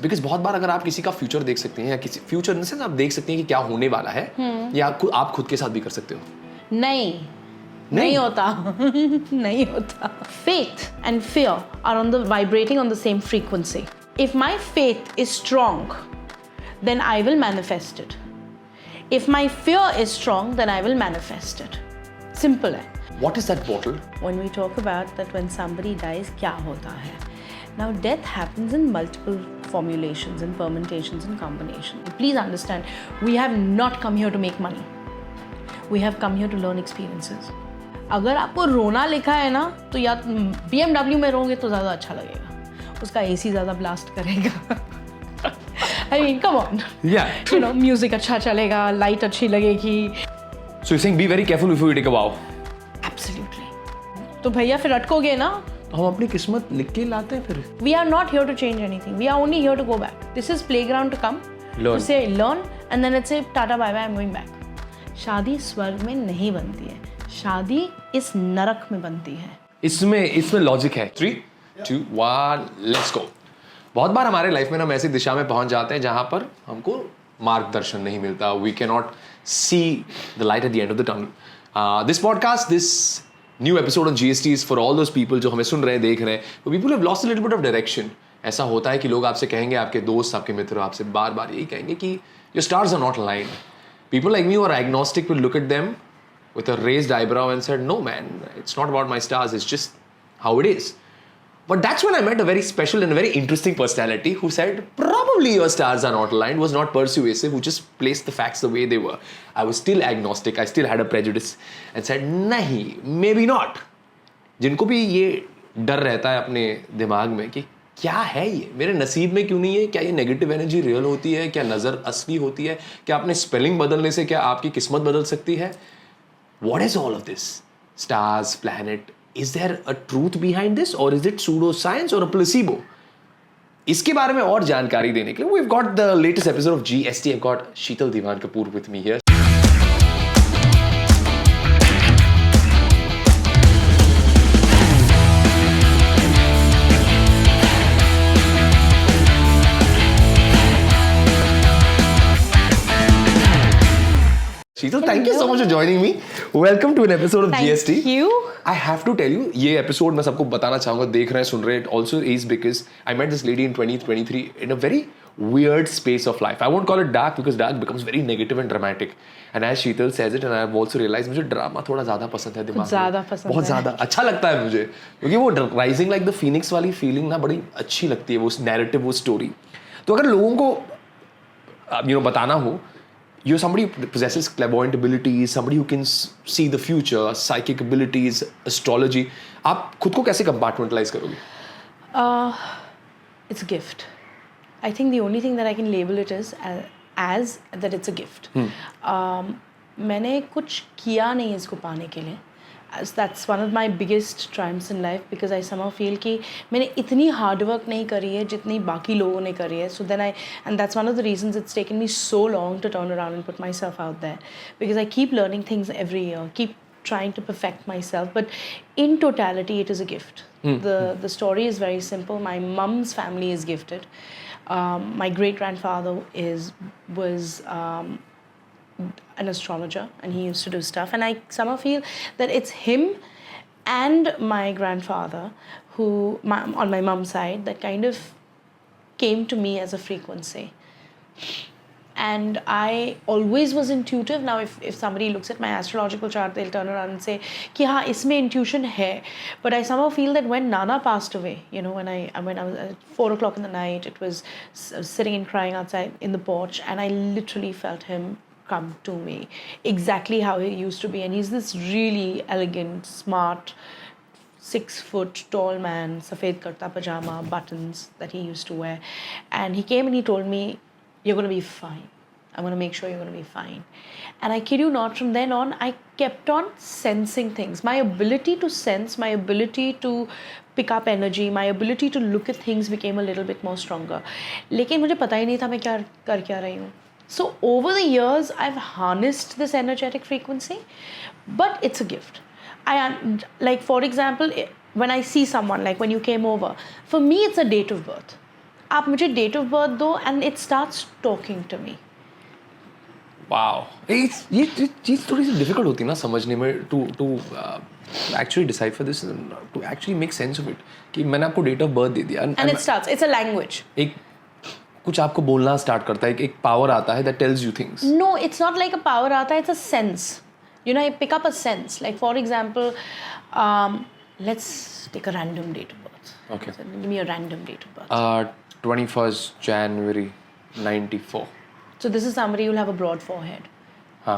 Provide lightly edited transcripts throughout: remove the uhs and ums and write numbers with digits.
Because बहुत बार अगर आप किसी का फ्यूचर देख सकते हैं या किसी फ्यूचर इन सेंस आप देख सकते हैं कि क्या होने वाला है, या आप खुद के साथ भी कर सकते हो. नहीं होता. नहीं होता. Faith and fear are vibrating on the same frequency. If my faith is strong, then I will manifest it. If my fear is strong, then I will manifest it. Simple है. What is that bottle? When we talk about that when somebody dies, क्या होता है? Now death happens in multiple formulations and permutations and combinations. Please understand, we have not come here to make money. We have come here to learn experiences. अगर आपको रोना लिखा है ना, तो या BMW में रोगे तो ज़्यादा अच्छा लगेगा. उसका AC ज़्यादा ब्लास्ट करेगा. I mean, come on. Yeah. You know, music अच्छा चलेगा, light अच्छी लगेगी. So you're saying be very careful before you take a vow. Absolutely. तो भैया फिर अटकोगे ना. हम अपनी किस्मत लिख के लाते हैं फिर. We are not here to change anything. We are only here to go back. This is playground to come. Learn. To say learn and then it's say tata bye bye I'm going back. शादी स्वर्ग में नहीं बनती है. शादी इस नरक में बनती है. इसमें लॉजिक है. 3, 2, 1, लेट्स गो. बहुत बार हमारे लाइफ में हम ऐसी दिशा में पहुंच जाते हैं जहां पर हमको मार्गदर्शन नहीं मिलता. We can not see the light at the end of the tunnel. This podcast, this new episode on GSTs for all those people जो हमें सुन रहे हैं, देख रहे हैं. People have lost a little bit of direction. ऐसा होता है कि लोग आपसे कहेंगे, आपके दोस्त, आपके मित्र आपसे बार बार यही कहेंगे कि your stars are not aligned. People like me who are agnostic will look at them with a raised eyebrow and said, no man, it's not about my stars, it's just how it is. But that's when I met a very special and a very interesting personality who said, probably your stars are not aligned, was not persuasive, who just placed the facts the way they were. I was still agnostic, I still had a prejudice and said, nahi, maybe not. जिनको भी ये डर रहता है अपने दिमाग में कि क्या है ये, मेरे नसीब में क्यों नहीं है, क्या ये नेगेटिव एनर्जी रियल होती है, क्या नज़र असली होती है, क्या अपने स्पेलिंग बदलने से क्या आपकी किस्मत बदल सकती है? What is all of this? Stars, planet, is there a truth behind this or is it pseudoscience or a placebo? इसके बारे में और जानकारी देने के लिए we've got the latest episode of GST. I've got Sheetal Diwan Kapoor with me here. Sheetal, thank you so much for joining me. Welcome to an episode of GST. Thank you. I have to tell you, ये episode मैं सबको बताना चाहूँगा, देख रहे हैं, सुन रहे हैं. Also is because I met this lady in 2023 in a very weird space of life. I won't call it dark because dark becomes very negative and dramatic. And as Sheetal says it, and I've also realized मुझे drama थोड़ा ज़्यादा पसंद है दिमाग में. ज़्यादा पसंद है. बहुत ज़्यादा अच्छा लगता है मुझे, क्योंकि वो राइजिंग लाइक द फीनिक्स वाली फीलिंग ना बड़ी अच्छी लगती है, वो नैरेटिव, वो स्टोरी. तो अगर लोगों को बताना हो, you're somebody who possesses clairvoyant abilities, somebody who can see the future, psychic abilities, astrology. आप खुद को कैसे compartmentalize करोगे? It's a gift. I think the only thing that I can label it is as that it's a gift. मैंने कुछ किया नहीं इसको पाने के लिए. That's one of my biggest triumphs in life because I somehow feel कि मैंने इतनी hard work नहीं करी है जितनी बाकी लोगों ने करी है. So then and that's one of the reasons it's taken me so long to turn around and put myself out there, because I keep learning things every year, keep trying to perfect myself, but in totality it is a gift. The story is very simple. My mom's family is gifted. My great grandfather was an astrologer and he used to do stuff, and I somehow feel that it's him and my grandfather who on my mom's side that kind of came to me as a frequency, and I always was intuitive. Now if somebody looks at my astrological chart, they'll turn around and say कि हाँ इसमें intuition है, but I somehow feel that when Nana passed away, when I was at 4 o'clock in the night, it was sitting and crying outside in the porch, and I literally felt him come to me exactly how he used to be. And he's this really elegant, smart, 6 foot tall man, safed kurta pajama, buttons that he used to wear. And he came and he told me, you're going to be fine. I'm going to make sure you're going to be fine. And I kid you not, from then on, I kept on sensing things. My ability to sense, my ability to pick up energy, my ability to look at things became a little bit more stronger. लेकिन मुझे पता ही नहीं था मैं क्या कर क्या रही हूँ. So over the years, I've harnessed this energetic frequency, but it's a gift. I am, like, for example, when I see someone, like when you came over, for me, it's a date of birth. आप मुझे date of birth दो and it starts talking to me. Wow, ये चीज़ थोड़ी सी difficult होती है ना समझने में, to actually decipher this, to actually make sense of it, कि मैंने आपको डेट ऑफ बर्थ दे दिया and it starts, it's a language. एक कुछ आपको बोलना स्टार्ट करता है, एक पावर आता है that tells you things. No, it's not like a power आता है, it's a sense. You know, I pick up a sense. Like for example, let's take a random date of birth. Okay. So give me a random date of birth. 21st January 94. So this is somebody who'll have a broad forehead.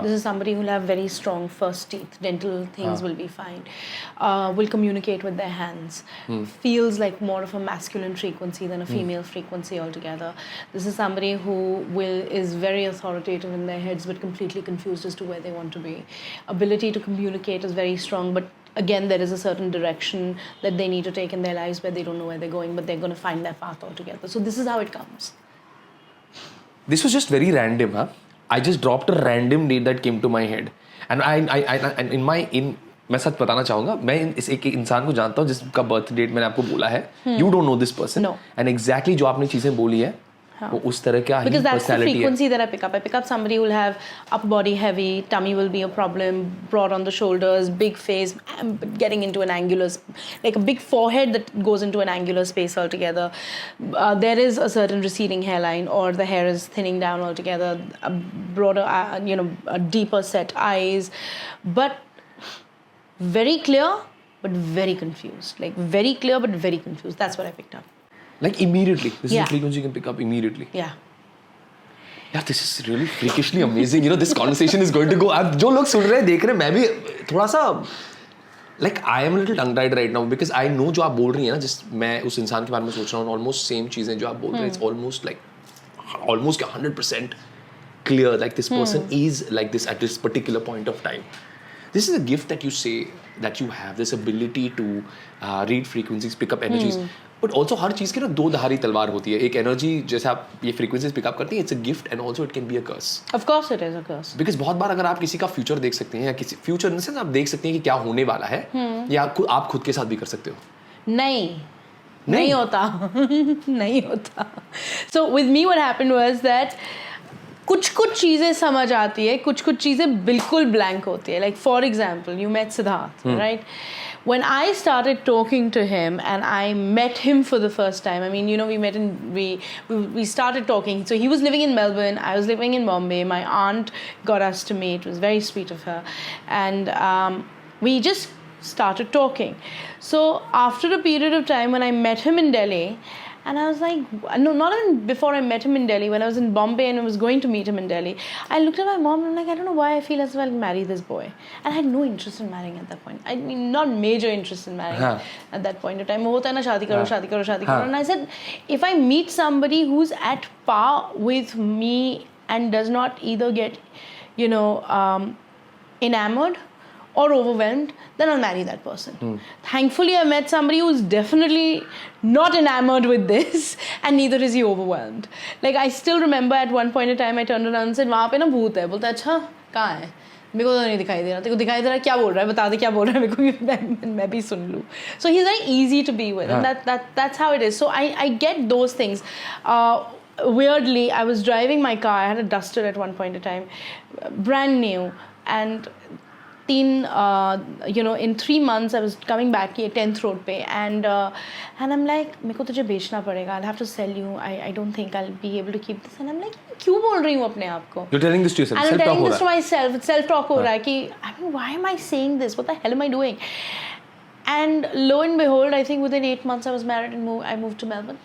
This is somebody who'll have very strong first teeth. Dental things will be fine. Will communicate with their hands. Feels like more of a masculine frequency than a female frequency altogether. This is somebody who is very authoritative in their heads but completely confused as to where they want to be. Ability to communicate is very strong, but again there is a certain direction that they need to take in their lives where they don't know where they're going, but they're going to find their path altogether. So this is how it comes. This was just very random, huh? I just dropped a random date that came to my head, and मैं सच बताना चाहूँगा, मैं इस एक इंसान को जानता हूँ जिसका बर्थ डेट मैंने आपको बोला है. You don't know this person. No. And exactly जो आपने चीज़ें बोली है, वो उस तरह का ही Because that's the personality है. frequency that I pick up. I pick up somebody who will have upper body heavy, tummy will be a problem, broad on the shoulders, big face, getting into an angular, like a big forehead that goes into an angular space altogether. There is a certain receding hairline, or the hair is thinning down altogether, a broader, a deeper set eyes, but very clear, but very confused. Like very clear, but very confused. That's what I picked up. Like immediately. This is Yeah. the frequency you can pick up immediately. Yeah. Yeah, this is really freakishly amazing. You know, this conversation is going to go. अब जो लोग सुन रहे हैं, देख रहे हैं, मैं भी थोड़ा सा like I am a little tongue tied right now because I know जो आप बोल रही हैं ना, जिस मैं उस इंसान के बारे में सोच रहा हूँ, almost same चीज़ें जो आप बोल रहे हैं, it's almost like almost 100% clear. Like this person is like this at this particular point of time. This is a gift that you say that you have, this ability to read frequencies, pick up energies. But also हर चीज़ की ना दो धारी तलवार होती है. एक energy जैसे आप ये फ्रीक्वेंसीज पिकअप करती हैं, it's a gift and also it can be a curse. Of course it is a curse. Because बहुत बार अगर आप किसी का फ्यूचर देख सकते हैं, या किसी फ्यूचर इन सेंस आप देख सकते हैं कि क्या होने वाला है, या आप खुद के साथ भी कर सकते हो. नहीं होता. नहीं होता. So with me what happened was that कुछ चीज़ें समझ आती है, कुछ चीज़ें बिल्कुल ब्लैंक होती है. Like for example, you met Siddharth, right? When I started talking to him and I met him for the first time, I mean, you know, we started talking. So he was living in Melbourne, I was living in Bombay. My aunt got us to meet. It was very sweet of her. And we just started talking. So after a period of time when I met him in Delhi, and I was like, no, not even before I met him in Delhi, when I was in Bombay and I was going to meet him in Delhi, I looked at my mom and I'm like, I don't know why I feel as if I'll marry this boy. And I had no interest in marrying at that point. I mean, not major interest in marrying at that point of time. Hota hai na, shaadi karo. And I said, if I meet somebody who's at par with me and does not either get, enamored or overwhelmed, then I'll marry that person. Thankfully, I met somebody who's definitely not enamored with this, and neither is he overwhelmed. Like, I still remember at one point in time, I turned around and said, वहाँ पे ना भूत है. बोलता अच्छा कहाँ है? मेरे को तो नहीं दिखाई दे रहा. तेरे को दिखाई दे रहा है? क्या बोल रहा है? बता दे क्या बोल रहा है मेरे को, मैं भी सुन लूँ. So he's very easy to be with, and that's how it is. So I get those things. Weirdly, I was driving my car. I had a Duster at one point in time, brand new, and in 3 months I was coming back here 10th road पे, and I'm like, मेरे को तुझे बेचना पड़ेगा. I'll have to sell you. I don't think I'll be able to keep this. And I'm like, क्यों बोल रही हूँ अपने आप को? You're telling this to yourself. And I'm telling this to myself. Self talk हो रहा है कि I mean, why am I saying this? What the hell am I doing? And lo and behold, I think within 8 months I was married and I moved to Melbourne.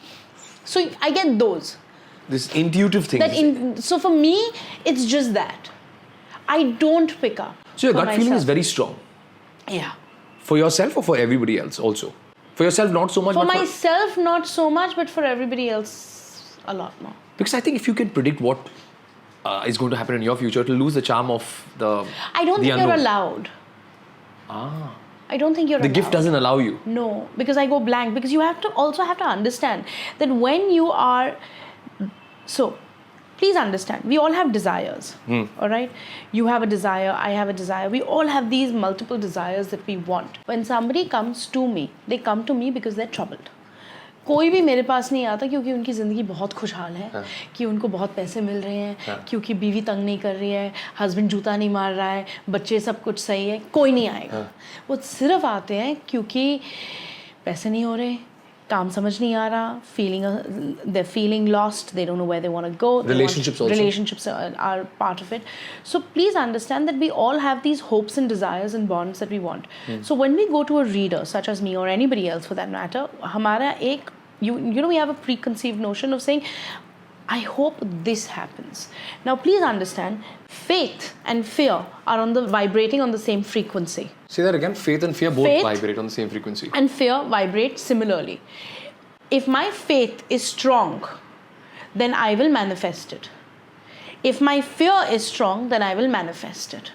So I get those. This intuitive thing. So for me, it's just that. I don't pick up. So your gut feeling is very strong. Yeah. For yourself or for everybody else also? For yourself, not so much. For myself, not so much, but for everybody else, a lot more. Because I think if you can predict what is going to happen in your future, it will lose the charm of the I don't think unknown. you're allowed. I don't think you're The allowed. gift doesn't allow you. No, because I go blank. Because you also have to understand that when you are... So, please understand, we all have desires, all right? You have a desire, I have a desire. We all have these multiple desires that we want. When somebody comes to me, they come to me because they're troubled. कोई भी मेरे पास नहीं आता क्योंकि उनकी ज़िंदगी बहुत खुशहाल है, कि उनको बहुत पैसे मिल रहे हैं, क्योंकि बीवी तंग नहीं कर रही है, हस्बैंड जूता नहीं मार रहा है, बच्चे सब कुछ सही है, कोई नहीं आएगा। वो सिर्फ आते हैं क्योंकि पैसे नहीं हो रहे, काम समझ नहीं आ रहा, they're feeling lost, they don't know where they want to go. Relationships also. Relationships are part of it. So please understand that we all have these hopes and desires and bonds that we want. So when we go to a reader, such as me or anybody else for that matter, हमारा एक you know we have a preconceived notion of saying, I hope this happens. Now please understand, faith and fear are vibrating on the same frequency. Say that again. Faith and fear both Faith vibrate on the same frequency. And fear vibrate similarly. If my faith is strong, then I will manifest it. If my fear is strong, then I will manifest it.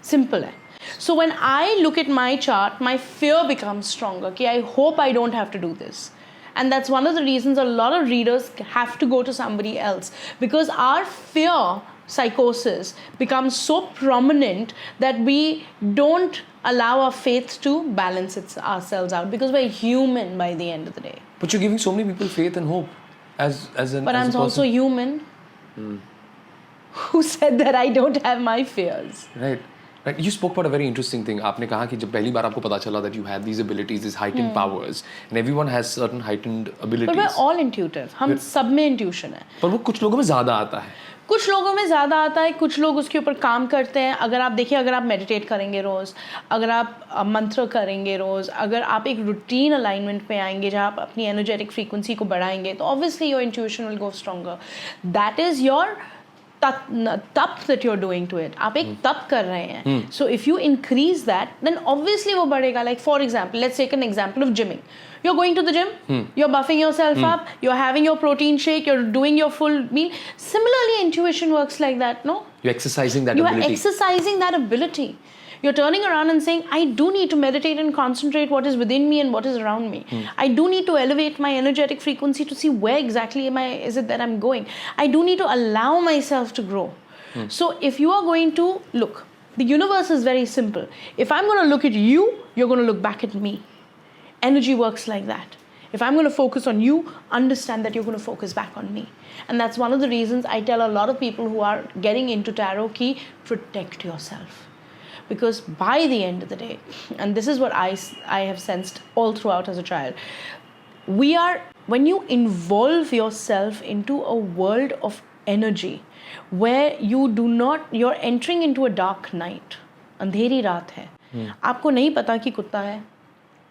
Simple hai. So when I look at my chart, my fear becomes stronger. Okay, I hope I don't have to do this. And that's one of the reasons a lot of readers have to go to somebody else, because our fear psychosis becomes so prominent that we don't allow our faith to balance ourselves out, because we're human by the end of the day. But you're giving so many people faith and hope as But I'm also human. Who said that I don't have my fears? Right. Right. You spoke about a very interesting thing. आपने कहा कि जब पहली बार आपको पता चला that you had these abilities, these heightened powers, and everyone has certain heightened abilities. But we're all intuitive. हम सब में intuition है. पर वो कुछ लोगों में ज़्यादा आता है. कुछ लोगों में ज़्यादा आता है, कुछ लोग उसके ऊपर काम करते हैं. अगर आप देखिए, अगर आप मेडिटेट करेंगे रोज़, अगर आप मंत्र करेंगे रोज़, अगर आप एक रूटीन अलाइनमेंट पे आएंगे जहाँ आप अपनी एनर्जेटिक फ्रीक्वेंसी को बढ़ाएंगे, तो obviously your intuition will go stronger. That is your तप that you're doing to it. आप एक तप कर रहे हैं. So if you increase that, then obviously वो बढ़ेगा. Like for example, let's take an example of gymming. You're going to the gym, you're buffing yourself up, you're having your protein shake, you're doing your full meal. Similarly, intuition works like that, no? You're exercising that You ability. are exercising that ability. You're turning around and saying, I do need to meditate and concentrate what is within me and what is around me. I do need to elevate my energetic frequency to see where exactly is it that I'm going. I do need to allow myself to grow. So if you are going to look, the universe is very simple. If I'm going to look at you, you're going to look back at me. Energy works like that. If I'm going to focus on you, understand that you're going to focus back on me. And that's one of the reasons I tell a lot of people who are getting into tarot key, protect yourself. Because by the end of the day, and this is what I have sensed all throughout as a child, when you involve yourself into a world of energy where you're entering into a dark night, अंधेरी रात है, आपको नहीं पता कि कुत्ता है,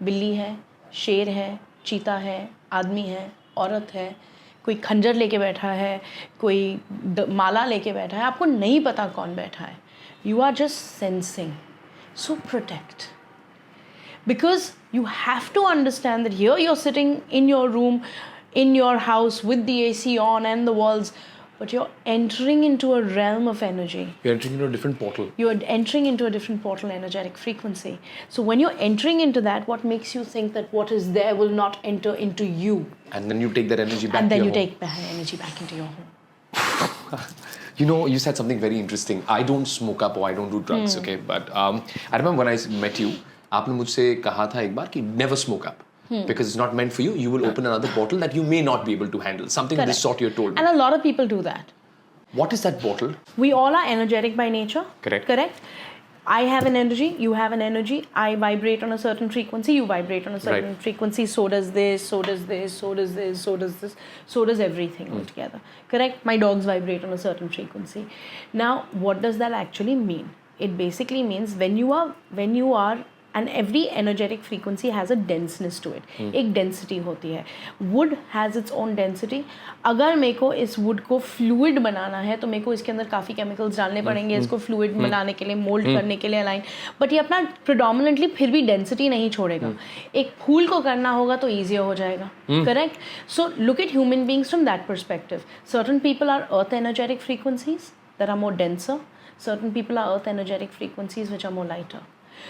बिल्ली है, शेर है, चीता है, आदमी है, औरत है, कोई खंजर लेके बैठा है, कोई माला लेके बैठा है, आपको नहीं पता कौन बैठा है. You are just sensing. So protect. Because you have to understand that here you're sitting in your room, in your house with the AC on and the walls, but you're entering into a realm of energy. You're entering into a different portal. You're entering into a different portal energetic frequency. So when you're entering into that, what makes you think that what is there will not enter into you? And then you take that energy back and to then your you home. take that energy back into your home. You know, you said something very interesting. I don't smoke up or I don't do drugs, okay? But I remember when I met you, आपने मुझसे कहा था एक बार कि never smoke up. Because it's not meant for you. You will open another portal that you may not be able to handle. Something of this sort you're told me. And a lot of people do that. What is that portal? We all are energetic by nature. Correct. I have an energy, you have an energy. I vibrate on a certain frequency, you vibrate on a certain frequency. So does this, so does this, so does this, so does this, so does everything altogether. Correct? My dogs vibrate on a certain frequency. Now, what does that actually mean? It basically means when you are, and every energetic frequency has a denseness to it. एक density होती है. Wood has its own density. अगर मेरे को इस wood को fluid बनाना है तो मेरे को इसके अंदर काफ़ी chemicals डालने पड़ेंगे इसको fluid बनाने के लिए, mold करने के लिए align. But ये अपना predominantly फिर भी density नहीं छोड़ेगा. एक फूल को करना होगा तो easier हो जाएगा. Correct? So look at human beings from that perspective. Certain people are earth energetic frequencies that are more denser. Certain people are earth energetic frequencies which are more lighter.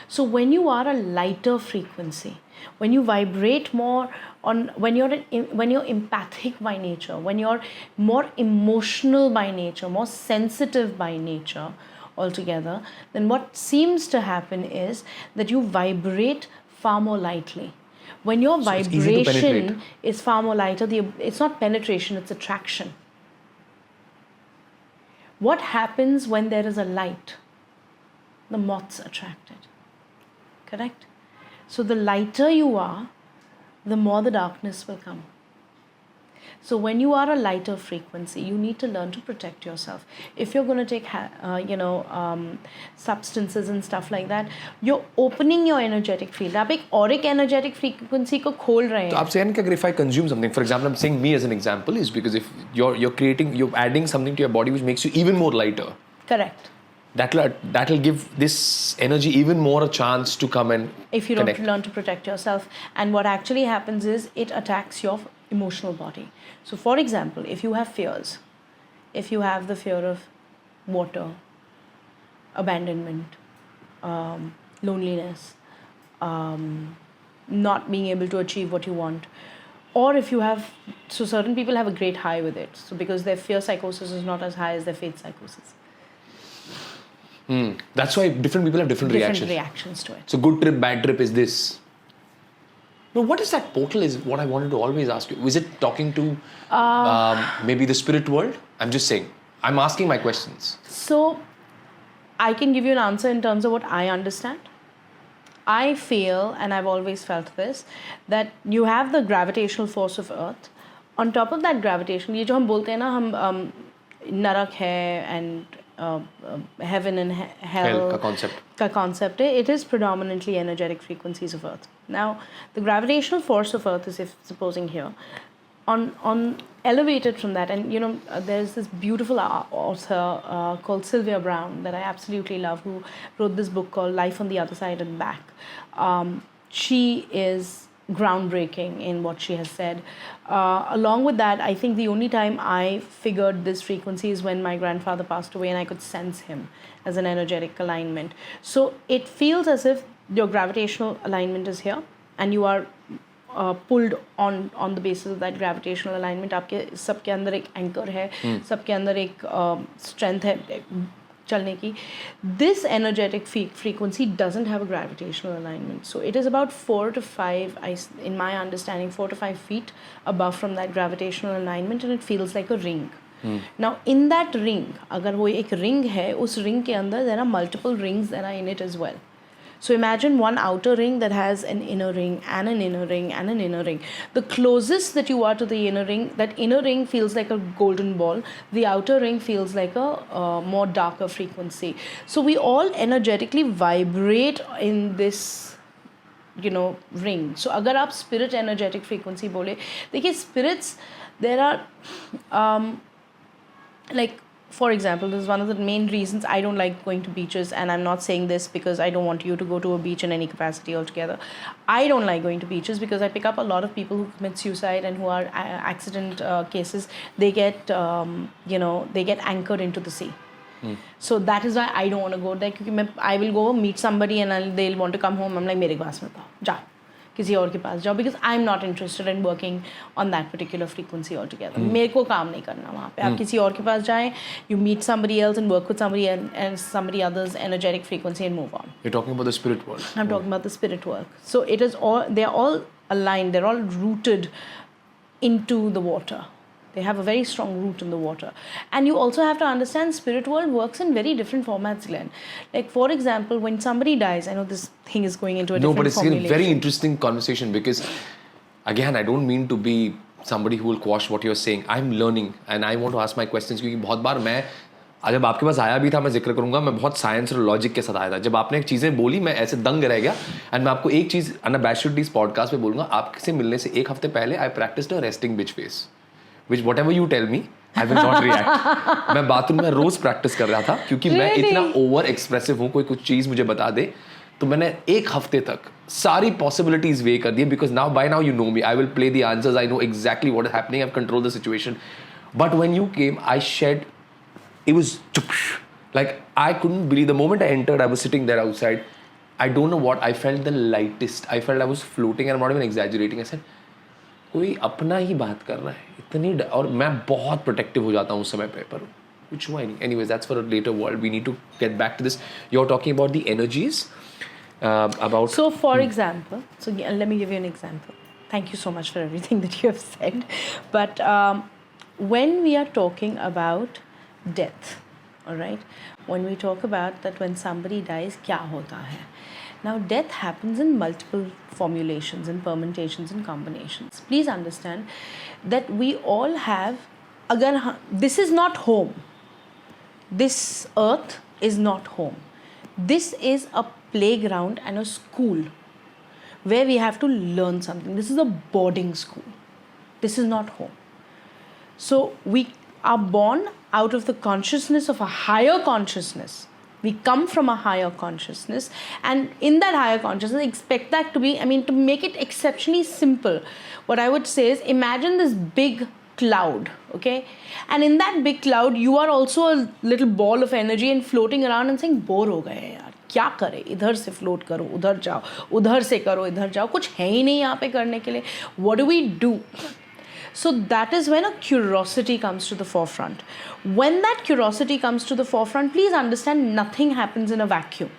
So when you are a lighter frequency, when you vibrate more on, when you're empathic by nature, when you're more emotional by nature, more sensitive by nature altogether, then what seems to happen is that you vibrate far more lightly. When your So it's easy to vibration penetrate. is far more lighter, it's not penetration, it's attraction. What happens when there is a light? The moth's attracted. Correct? So the lighter you are, the more the darkness will come. So when you are a lighter frequency, you need to learn to protect yourself. If you're going to take, substances and stuff like that, you're opening your energetic field. आप एक auric energetic frequency को खोल रहे तो हैं. आप saying कि अगर if I consume something, for example, I'm saying me as an example is because if you're adding something to your body which makes you even more lighter. Correct. That'll give this energy even more a chance to come and If you connect. don't learn to protect yourself. And what actually happens is it attacks your emotional body. So for example, if you have fears, if you have the fear of water, abandonment, loneliness, not being able to achieve what you want, or if you have, so certain people have a great high with it. So because their fear psychosis is not as high as their faith psychosis. That's why different people have different reactions to it. So good trip, bad trip is this. No, what is that portal is what I wanted to always ask you. Is it talking to maybe the spirit world? I'm just saying. I'm asking my questions. So I can give you an answer in terms of what I understand. I feel, and I've always felt this, that you have the gravitational force of Earth. On top of that gravitational, ये जो हम बोलते हैं ना, हम नरक है and heaven and hell का concept, it is predominantly energetic frequencies of Earth. Now, the gravitational force of Earth is, if supposing here, on elevated from that, and there's this beautiful author called Sylvia Browne that I absolutely love, who wrote this book called Life on the Other Side and Back. She is groundbreaking in what she has said. Along with that, I think the only time I figured this frequency is when my grandfather passed away and I could sense him as an energetic alignment. So it feels as if your gravitational alignment is here and you are pulled on the basis of that gravitational alignment. आपके सबके अंदर एक anchor है, सबके अंदर एक strength है चलने की. This energetic frequency doesn't have a gravitational alignment. So it is about 4 to 5, in my understanding, 4 to 5 feet above from that gravitational alignment, and it feels like a ring. Now in that ring, अगर वो एक ring है, उस ring के अंदर there are multiple rings that are in it as well. So imagine one outer ring that has an inner ring and an inner ring and an inner ring. The closest that you are to the inner ring, that inner ring feels like a golden ball. The outer ring feels like a more darker frequency. So we all energetically vibrate in this, ring. So अगर आप spirit energetic frequency बोले, देखिए spirits, there are like, for example, this is one of the main reasons I don't like going to beaches, and I'm not saying this because I don't want you to go to a beach in any capacity altogether. I don't like going to beaches because I pick up a lot of people who commit suicide and who are accident cases. They get, they get anchored into the sea. So that is why I don't want to go there, because I will go meet somebody and they'll want to come home. I'm like, मेरे पास मत आओ, जाओ किसी और के पास जाओ, because I'm not interested in working on that particular frequency altogether. मेरे को काम नहीं करना वहाँ पे. आप किसी और के पास जाएं, you meet somebody else and work with somebody and somebody other's energetic frequency and move on. You're talking about the spirit world. I'm talking about the spirit work. So it is all, they're all aligned, they're all rooted into the water. They have a very strong root in the water. And you also have to understand spirit world works in very different formats, Glenn. Like, for example, when somebody dies, I know this thing is going into a different formulation. No, but it's a very interesting conversation because, again, I don't mean to be somebody who will quash what you're saying. I'm learning and I want to ask my questions क्योंकि बहुत बार मैं जब आपके पास आया भी था, मैं जिक्र करूंगा, मैं बहुत साइंस और लॉजिक के साथ आया था. जब आपने एक चीज़ें बोली, मैं ऐसे दंग रह गया. एंड मैं आपको एक चीज़ अनअबैशेडली इस पॉडकास्ट पे बोलूँगा, आपसे मिलने से एक हफ्ते पहले I practised a resting bitch face. Which whatever you tell me, I will not react. मैं बाथरूम में रोज प्रैक्टिस कर रहा था क्योंकि मैं इतना ओवर एक्सप्रेसिव हूँ. कोई कुछ चीज़ मुझे बता दे तो मैंने एक हफ्ते तक सारी पॉसिबिलिटीज वे कर दी. Because now by now you know me, I will play the answers, I know exactly what is happening, I control the situation. But when you came, I shed, it was like I couldn't believe the moment I entered. I was sitting there outside. I don't know what, I felt the lightest. I felt I was floating and I'm not even exaggerating. I said, कोई अपना ही बात कर रहा है इतनी, और मैं बहुत प्रोटेक्टिव हो जाता हूँ उस समय पे, पर कुछ हुआ ही नहीं. Anyways, that's for a later world. We need to get back to this. You're talking about the energies. about So, for example, let me give you an example. Thank you so much for everything that you have said. But when we are talking about death, all right, when we talk about that when somebody dies, क्या होता है? Now, death happens in multiple formulations and permutations and combinations. Please understand that we all have, this is not home. This earth is not home. This is a playground and a school where we have to learn something. This is a boarding school. This is not home. So we are born out of the consciousness of a higher consciousness. We come from a higher consciousness, and in that higher consciousness, expect that to be, to make it exceptionally simple, what I would say is, imagine this big cloud, okay? And in that big cloud, you are also a little ball of energy and floating around and saying, bore हो गए यार, क्या करें? इधर से float करो, उधर जाओ, उधर से करो, इधर जाओ, कुछ है ही नहीं यहाँ पे करने के लिए. What do we do? So that is when a curiosity comes to the forefront. When that curiosity comes to the forefront, please understand nothing happens in a vacuum.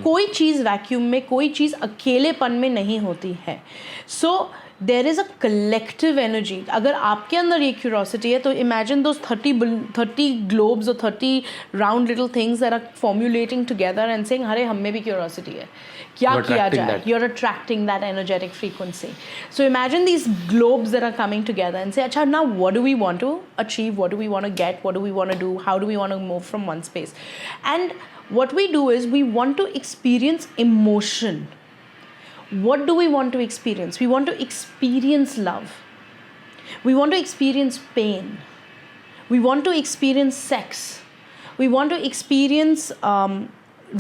कोई चीज़ वैक्यूम में, कोई चीज़ अकेलेपन में नहीं होती है. So there is a collective energy. अगर आपके अंदर ये क्यूरोसिटी है तो इमेजिन दोज 30 ग्लोब्स और 30 round little things that are formulating together and saying अरे हम में भी क्यूरोसिटी है, क्या किया जाए? You are attracting that energetic frequency. So imagine these globes that are coming together and say अच्छा now what do we want to achieve, what do we want to get, what do we want to do, how do we want to move from one space. And what we do is we want to experience emotion. What do we want to experience? We want to experience love. We want to experience pain. We want to experience sex. We want to experience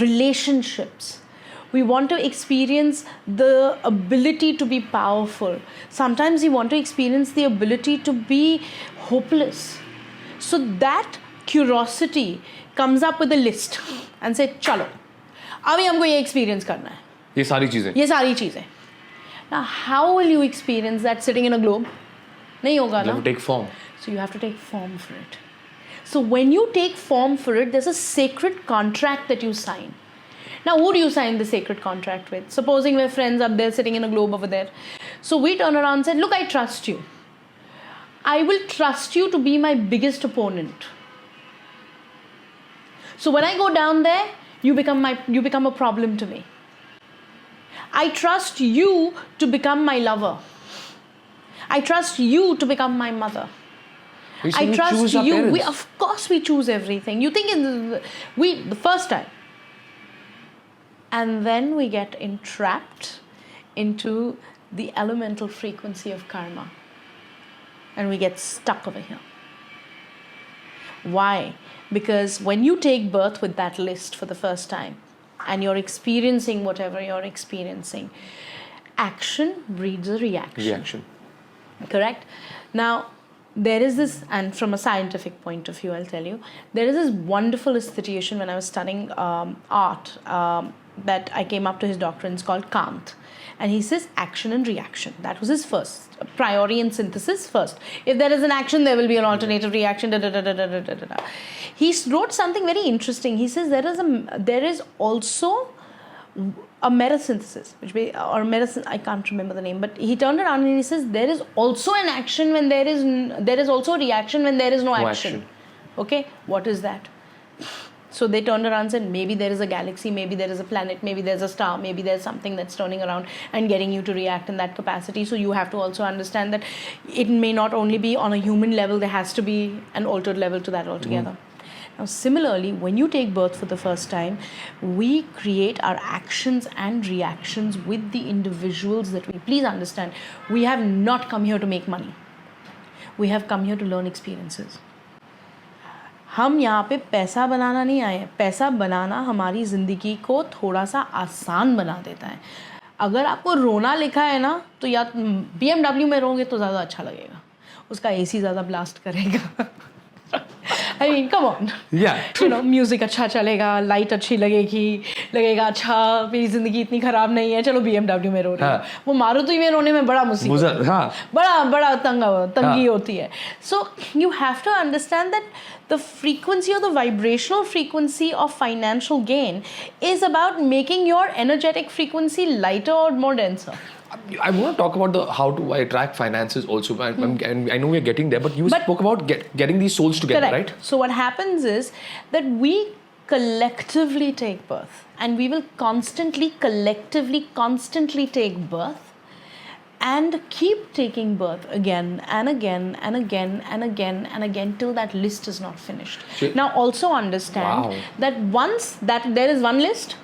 relationships. We want to experience the ability to be powerful. Sometimes we want to experience the ability to be hopeless. So that curiosity comes up with a list and say चलो अभी हमको ये experience करना है, ये सारी चीज़ें. Now how will you experience that sitting in a globe? नहीं होगा ना. You have to take form. So you have to take form for it. So when you take form for it, there's a sacred contract that you sign. Now who do you sign the sacred contract with? Supposing we're friends up there sitting in a globe over there. So we turn around and say, look, I trust you. I will trust you to be my biggest opponent. So when I go down there, you become a problem to me. I trust you to become my lover. I trust you to become my mother. I trust you. Of course we choose everything. You think the first time. And then we get entrapped into the elemental frequency of karma. And we get stuck over here. Why? Because when you take birth with that list for the first time and you're experiencing whatever you're experiencing, action breeds a reaction. Correct? Now, there is this, and from a scientific point of view, I'll tell you, there is this wonderful situation when I was studying art that I came up to his doctrine. It's called Kant. And he says action and reaction. That was his first priori and synthesis first. If there is an action, there will be an alternative reaction. He wrote something very interesting. He says there is also a metasynthesis, or medicine, I can't remember the name, but he turned around and he says there is also an action when there is also a reaction when there is no action. Okay, what is that? So they turned around and said, maybe there is a galaxy, maybe there is a planet, maybe there's a star, maybe there's something that's turning around and getting you to react in that capacity. So you have to also understand that it may not only be on a human level, there has to be an altered level to that altogether. Now, similarly, when you take birth for the first time, we create our actions and reactions with the individuals that we... Please understand, we have not come here to make money. We have come here to learn experiences. हम यहाँ पे पैसा बनाना नहीं आए. पैसा बनाना हमारी ज़िंदगी को थोड़ा सा आसान बना देता है. अगर आपको रोना लिखा है ना, तो या BMW में रोगे तो ज़्यादा अच्छा लगेगा, उसका AC ज़्यादा ब्लास्ट करेगा. I mean, come on. Yeah. You know, music अच्छा चलेगा, लाइट अच्छी लगेगा अच्छा, मेरी जिंदगी इतनी खराब नहीं है, चलो BMW में रो रही हूँ. वो मारुति में रोने में बड़ा मुसीबत, बड़ा तंगी होती है. So you have to understand that the frequency or the vibrational frequency of financial gain is about making your energetic frequency lighter or more denser. I want to talk about how to attract finances also. And I know we're getting there, but you spoke about getting these souls together, correct. right? So what happens is that we collectively take birth, and we will constantly take birth and keep taking birth again and again and again and again and again till that list is not finished. Now also understand that once that there is one list,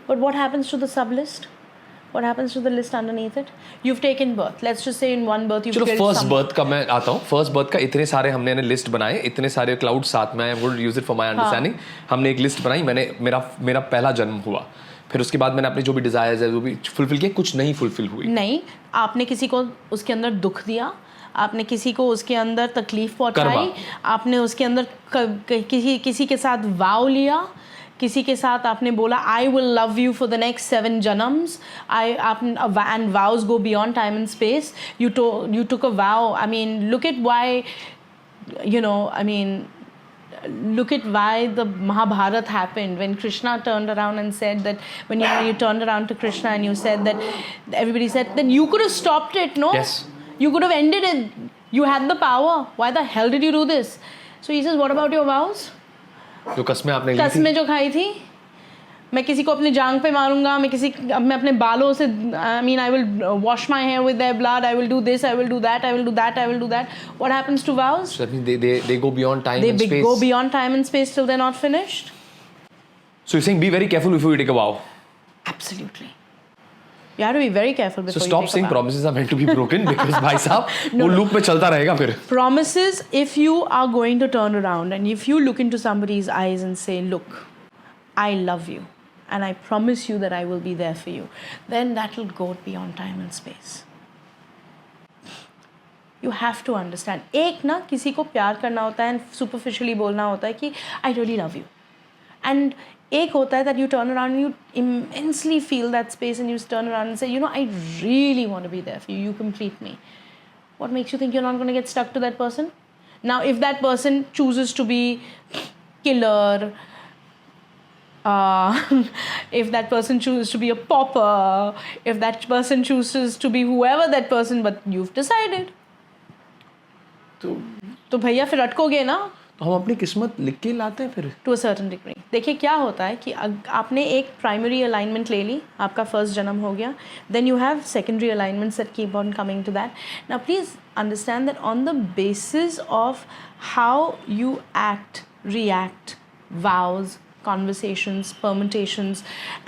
but what happens to the sub list? What happens to the list underneath it? You've taken birth. Let's just say in one birth you've killed first someone. birth का मैं आता हूँ. First birth का इतने सारे हमने list बनाए, इतने सारे क्लाउड साथ में. I would use it for my understanding. हमने एक लिस्ट बनाई. मेरा पहला जन्म हुआ. फिर उसके बाद मैंने अपने जो भी डिजायर्स है वो भी फुलफिल किए. कुछ नहीं फुलफिल हुई. नहीं, आपने किसी को उसके अंदर दुख दिया, आपने किसी को उसके अंदर तकलीफ पहुंचाई, आपने उसके अंदर किसी के साथ वाव लिया, किसी के साथ आपने बोला I will love you for the next 7 janams. And vows go beyond time and space. You took a vow. I mean, look at why, look at why the Mahabharata happened when Krishna turned around and said that when you turned around to Krishna and you said that, everybody said that you could have stopped it, no? Yes. You could have ended it. You had the power. Why the hell did you do this? So he says, what about your vows? जो कस्में आपने ली थी, कस्में जो खाई थी, मैं किसी को अपने जांग पे मारूंगा, मैं अपने बालों से, I will wash my hair with their blood, I will do this, I will do that, I will do that, I will do that. What happens to vows? So that means they go beyond time and space. They go beyond time and space till they're not finished. So you're saying be very careful before you take a vow. Absolutely. You have to be very careful before you take a vow. So stop saying promises are meant to be broken because भाई साहब वो loop में चलता रहेगा फिर. Promises, if you are going to turn around and if you look into somebody's eyes and say, look, I love you and I promise you that I will be there for you, then that will go beyond time and space. You have to understand. एक ना किसी को प्यार करना होता है and superficially बोलना होता है कि I really love you. And एक होता है that you turn around and you immensely feel that space and you turn around and say, I really want to be there for you. You complete me. What makes you think you're not going to get stuck to that person? Now, if that person chooses to be killer, if that person chooses to be a pauper, if that person chooses to be whoever that person, but you've decided. तो भैया फिर अटकोगे ना. तो हम अपनी किस्मत लिख के लाते हैं फिर. To a certain degree. देखिए क्या होता है कि आपने एक प्राइमरी अलाइनमेंट ले ली, आपका फर्स्ट जन्म हो गया, then you have secondary alignments that keep on coming to that. Now please understand that on the basis of how you act, react, vows, conversations, permutations,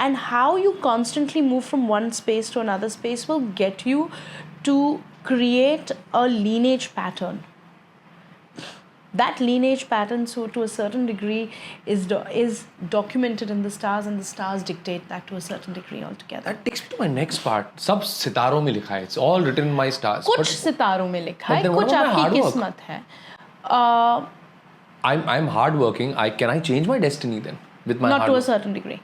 and how you constantly move from one space to another space will get you to create a lineage pattern. That lineage pattern, so to a certain degree, is documented in the stars, and the stars dictate that to a certain degree altogether. That takes me to my next part. सब सितारों में लिखा है. It's all written in my stars. कुछ सितारों में लिखा है, कुछ आपकी किस्मत है. I'm hardworking. Can I change my destiny then with my not to a certain degree.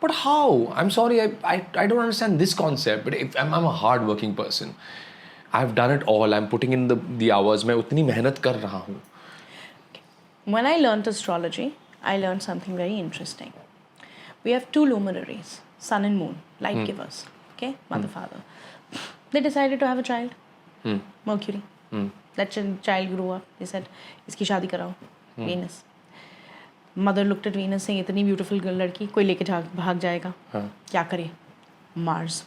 But how? I'm sorry. I don't understand this concept. But if I'm a hardworking person, I've done it all. I'm putting in the hours. मैं उतनी मेहनत कर रहा हूँ. When I learnt astrology, I learned something very interesting. We have 2 luminaries, sun and moon, light givers. Okay, mother, father. They decided to have a child, Mercury. That child grew up. They said, "इसकी शादी कराओ." Venus. Mother looked at Venus saying, "इतनी beautiful girl लड़की, कोई लेके भाग जाएगा. क्या करे?" Mars.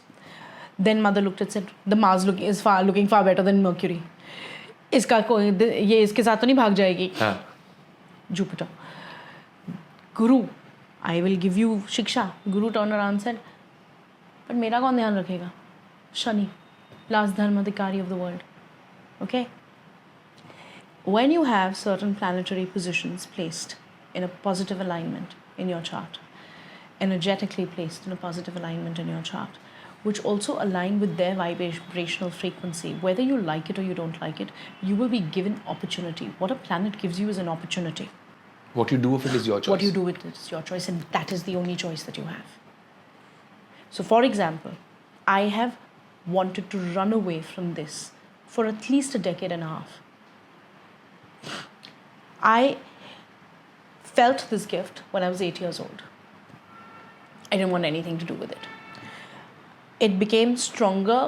Then mother looked at said, "The Mars looking far better than Mercury. ये इसके साथ तो नहीं भाग जाएगी." Jupiter. Guru, I will give you शिक्षा. Guru turned around and said, but मेरा कौन ध्यान रखेगा? Shani, last dharmadhikari of the world. Okay? When you have certain planetary positions placed in a positive alignment in your chart, energetically placed in a positive alignment in your chart, which also align with their vibrational frequency, whether you like it or you don't like it, you will be given opportunity. What a planet gives you is an opportunity. What you do with it is your choice. What you do with it is your choice, and that is the only choice that you have. So, for example, I have wanted to run away from this for at least a decade and a half. I felt this gift when I was 8 years old. I didn't want anything to do with it. It became stronger,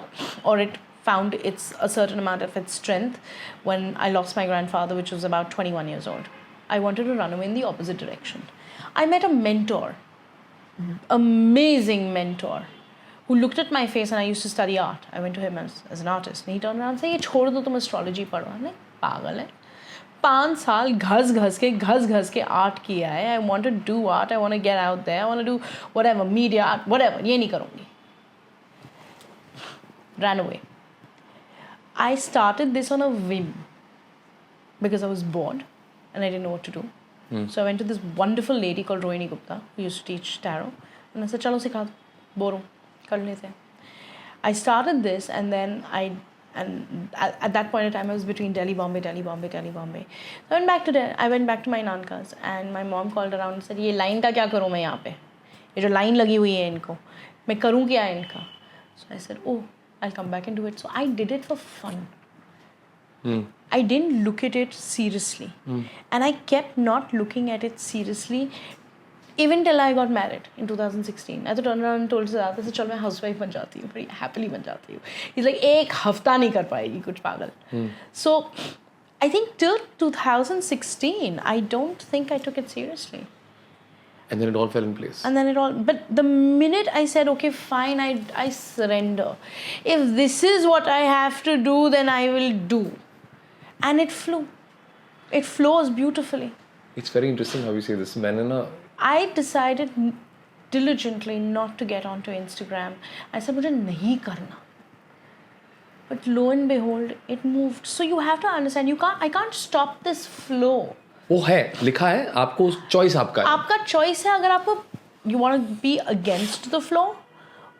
or it found a certain amount of its strength when I lost my grandfather, which was about 21 years old. I wanted to run away in the opposite direction. I met a mentor, amazing mentor, who looked at my face, and I used to study art. I went to him as an artist, and he turned around and said, "ये छोड़ दो, तुम astrology पढ़ो." I'm like, पागल है. 5 साल घस के आर्ट किया है. I want to do art. I want to get out there. I want to do whatever, media art, whatever. ये नहीं करूँगी. Ran away. I started this on a whim because I was bored and I didn't know what to do. So I went to this wonderful lady called Rohini Gupta who used to teach tarot, and I said, "चलो सिखा दो, bore हूँ, कर लेते हैं." I started this, and then at that point in time I was between Delhi, Bombay. So I went back to my nanka's, and my mom called around and said, "ये line का क्या करूँ मैं यहाँ पे? ये जो line लगी हुई है इनको, मैं करूँ क्या इनका?" So I said, "Oh, I'll come back and do it." So I did it for fun. I didn't look at it seriously. And I kept not looking at it seriously even till I got married in 2016. I turned around and told Siddharth, I said, "चल मैं housewife बन जाती हूँ, बड़ी happily बन जाती हूँ." He's like, "एक हफ्ता नहीं कर पाएगी, कुछ पागल." So I think till 2016, I don't think I took it seriously. And then it all fell in place. But the minute I said, okay, fine, I surrender. If this is what I have to do, then I will do. And it flew. It flows beautifully. It's very interesting how you say this. I decided diligently not to get onto Instagram. I said, मुझे नहीं करना. But lo and behold, it moved. So you have to understand, I can't stop this flow. वो है, लिखा है, आपको choice आपका है. आपका choice है, अगर आपको you want to be against the flow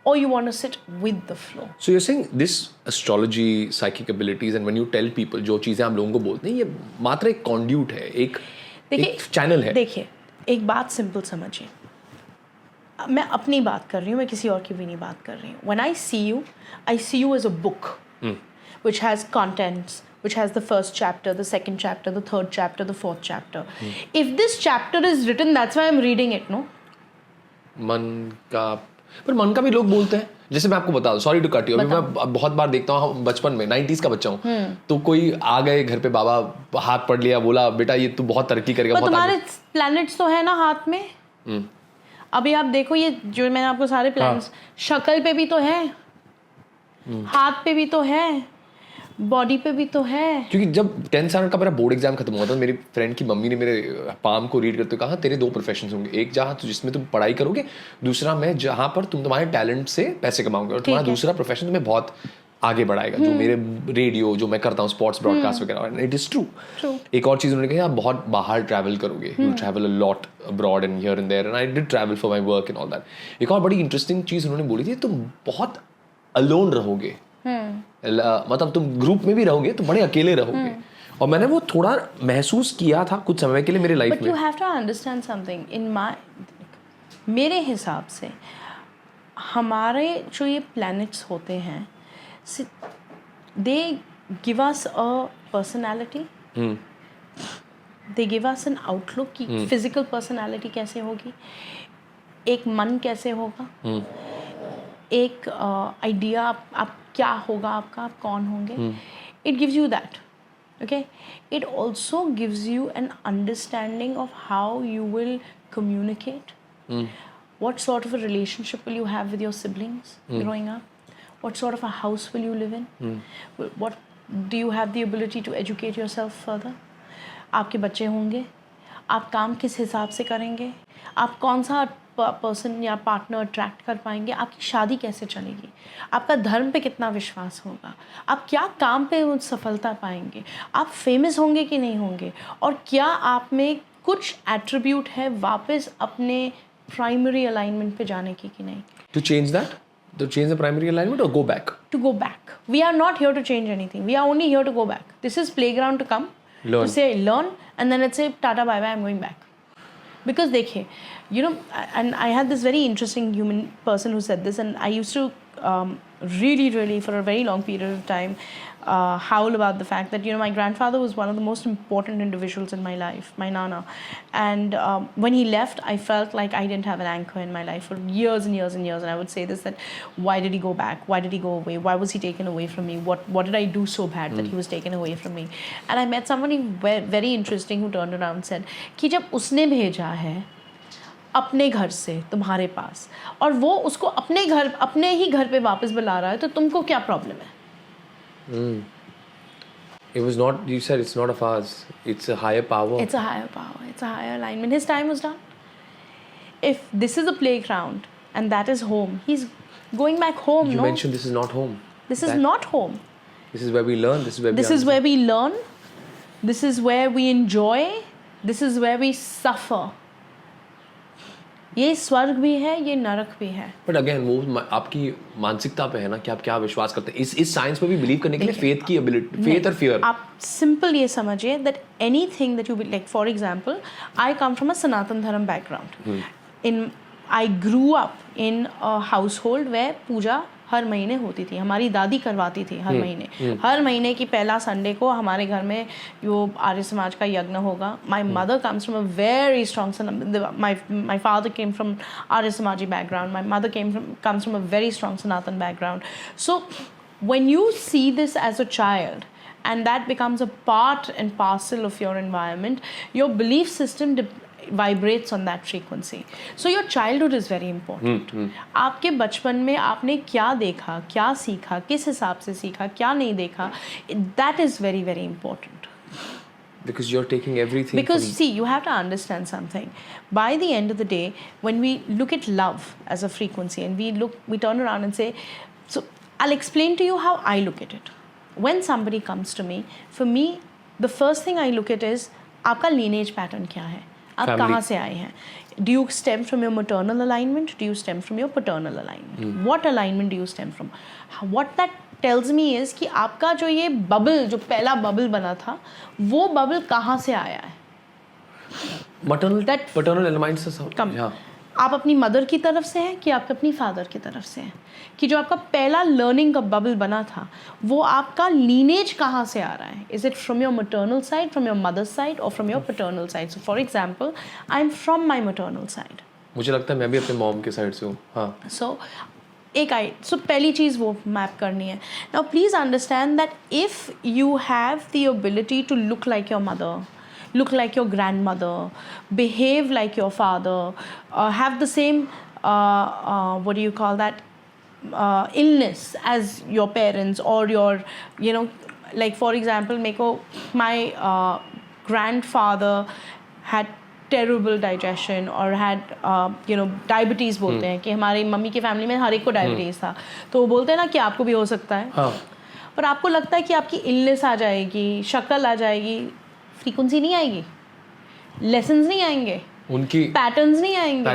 or you want to sit with the flow. So you're saying this astrology, psychic abilities, and when you tell people जो चीज़ें हम लोगों को बोलते हैं, ये मात्र एक conduit है, एक channel है. देखिए, एक बात simple समझिए. मैं अपनी बात कर रही हूँ, मैं किसी और की भी नहीं बात कर रही हूँ. When I see you as a book, which has contents, which has the first chapter, the second chapter, the third chapter, the fourth chapter. If this chapter is written, that's why I'm reading it, no? पर मन का भी लोग बोलते हैं. जैसे मैं आपको बता दूं, सॉरी टू कट यू, मैं बहुत बार देखता हूँ, बचपन में 90s का बच्चा हूँ, तो कोई आ गए घर पे, बाबा हाथ पढ़ लिया, बोला बेटा ये तू बहुत तरक्की करेगा. पर तुम्हारे प्लैनेट्स तो है ना हाथ में. अभी आप देखो, ये जो मैंने आपको सारे प्लैनेट्स, शक्ल पे भी तो है, हाथ पे भी तो है, बॉडी पे भी तो है. क्योंकि जब 10th स्टैंडर्ड का मेरा बोर्ड एग्जाम खत्म हुआ था, मेरी फ्रेंड की मम्मी ने मेरे पाम को रीड करते हुए कहा, तेरे 2 प्रोफेशंस होंगे, एक जहाँ जिसमें तुम पढ़ाई करोगे, दूसरा मैं जहाँ पर तुम तुम्हारे टैलेंट से पैसे कमाओगे, और तुम्हारा दूसरा प्रोफेशन तुम्हें बहुत आगे बढ़ाएगा. जो मेरे रेडियो जो मैं करता हूँ, स्पोर्ट्स ब्रॉडकास्ट वगैरह, इट इज ट्रू. एक और चीज़ उन्होंने कहा, आप बहुत बाहर ट्रैवल करोगे, you travel a lot abroad and here and there, and I did travel for my work and all that. एक और बड़ी इंटरेस्टिंग चीज़ उन्होंने बोली थी, तुम बहुत अलोन रहोगे. मतलब तुम ग्रुप में भी रहोगे तो बड़े अकेले रहोगे. और मैंने वो थोड़ा महसूस किया था कुछ समय के लिए मेरे लाइफ में. But you have to understand something. मेरे हिसाब से हमारे जो ये प्लैनेट्स होते हैं, they give us a personality. They give us an outlook कि फिजिकल पर्सनालिटी कैसे होगी, एक मन कैसे होगा, एक आइडिया आप क्या होगा आपका, आप कौन होंगे. It gives you that. Okay, it also gives you an understanding of how you will communicate. What sort of a relationship will you have with your siblings growing up? What sort of a house will you live in? What do you have the ability to educate yourself further? आपके बच्चे होंगे, आप काम किस हिसाब से करेंगे, आप कौन सा पर्सन या पार्टनर अट्रैक्ट कर पाएंगे, आपकी शादी कैसे चलेगी, आपका धर्म पे कितना विश्वास होगा, आप क्या काम पे सफलता पाएंगे, आप फेमस होंगे कि नहीं होंगे, और क्या आप में कुछ एट्रीब्यूट है वापस अपने प्राइमरी अलाइनमेंट पे जाने की कि नहीं. To change that? To change the primary alignment or go back? To go back. We are not here to change anything. We are only here to go back. This is playground to come. Learn. To say learn, and then let's say tata bye bye, I'm going back. Because देखिए, you know, and I had this very interesting human person who said this, and I used to really for a very long period of time howl about the fact that, you know, my grandfather was one of the most important individuals in my life, my nana, and when he left, I felt like I didn't have an anchor in my life for years and years and years. And I would say this, that why did he go back, why did he go away, why was he taken away from me, what did I do so bad that he was taken away from me. And I met somebody very interesting who turned around and said कि जब उसने भेजा है अपने घर से तुम्हारे पास, और वो उसको अपने ही घर पे वापस बुला रहा है, तो तुमको क्या प्रॉब्लम है? It was not, you said it's not of ours, it's a higher power. It's a higher power, it's a higher alignment. His time was done. If this is a playground and that is home, he's going back home. You no? mentioned this is not home. This is not home. This is where we learn, this is where we This is where we learn. This is where we enjoy. This is where we suffer. ये स्वर्ग भी है, ये नरक भी है. But again वो आपकी मानसिकता पे है ना कि आप क्या विश्वास करते हैं. इस साइंस पे भी बिलीव करने के लिए फेथ की एबिलिटी, फेथ और फियर. आप सिंपल ये समझिए that anything that you like, for example I come from a Sanatan Dharma background. In I grew up in a household where puja हर महीने होती थी. हमारी दादी करवाती थी हर महीने की पहला संडे को हमारे घर में वो आर्य समाज का यज्ञ होगा. My mother comes from a very strong, my father came from Arya Samaji background, my mother comes from a very strong Sanatan background. So when you see this as a child and that becomes a part and parcel of your environment, your belief system vibrates on that frequency. So your childhood is very important. आपके बचपन में आपने क्या देखा, क्या सीखा, किस हिसाब से सीखा, क्या नहीं देखा, that is very very important. Because you're taking everything. Because see, you have to understand something. By the end of the day, when we look at love as a frequency and we turn around and say, so I'll explain to you how I look at it. When somebody comes to me, for me, the first thing I look at is आपका lineage pattern क्या है, आप कहाँ से आए हैं. Do you stem from your maternal alignment? Do you stem from your paternal alignment? What alignment do you stem from? What that tells me is कि आपका जो ये बबल, जो पहला बबल बना था, वो बबल कहाँ से आया है. paternal alignment से सब. आप अपनी मदर की तरफ से हैं कि आप अपनी फादर की तरफ से हैं, कि जो आपका पहला लर्निंग का बबल बना था वो आपका लीनेज कहाँ से आ रहा है. Is it from your maternal side, from your mother side, और from your paternal side. So for example, I am from my maternal side. मुझे लगता है मैं भी अपने मॉम के साइड से हूँ. हाँ. सो पहली चीज़ वो मैप करनी है. Now please understand that if you have the ability to look like your mother, look like your grandmother, behave like your father, have the same what do you call that, illness as your parents, or your, you know, like for example, my grandfather had terrible digestion or had you know diabetes. बोलते हैं कि हमारी mummy की family में हर एक को diabetes था, तो वो बोलते हैं ना कि आपको भी हो सकता है. हाँ. पर आपको लगता है कि आपकी इलनेस आ जाएगी, शक्ल आ जाएगी, फ्रीक्वेंसी नहीं आएगी, लेसन्स नहीं आएंगे, उनकी पैटर्न्स नहीं आएंगे,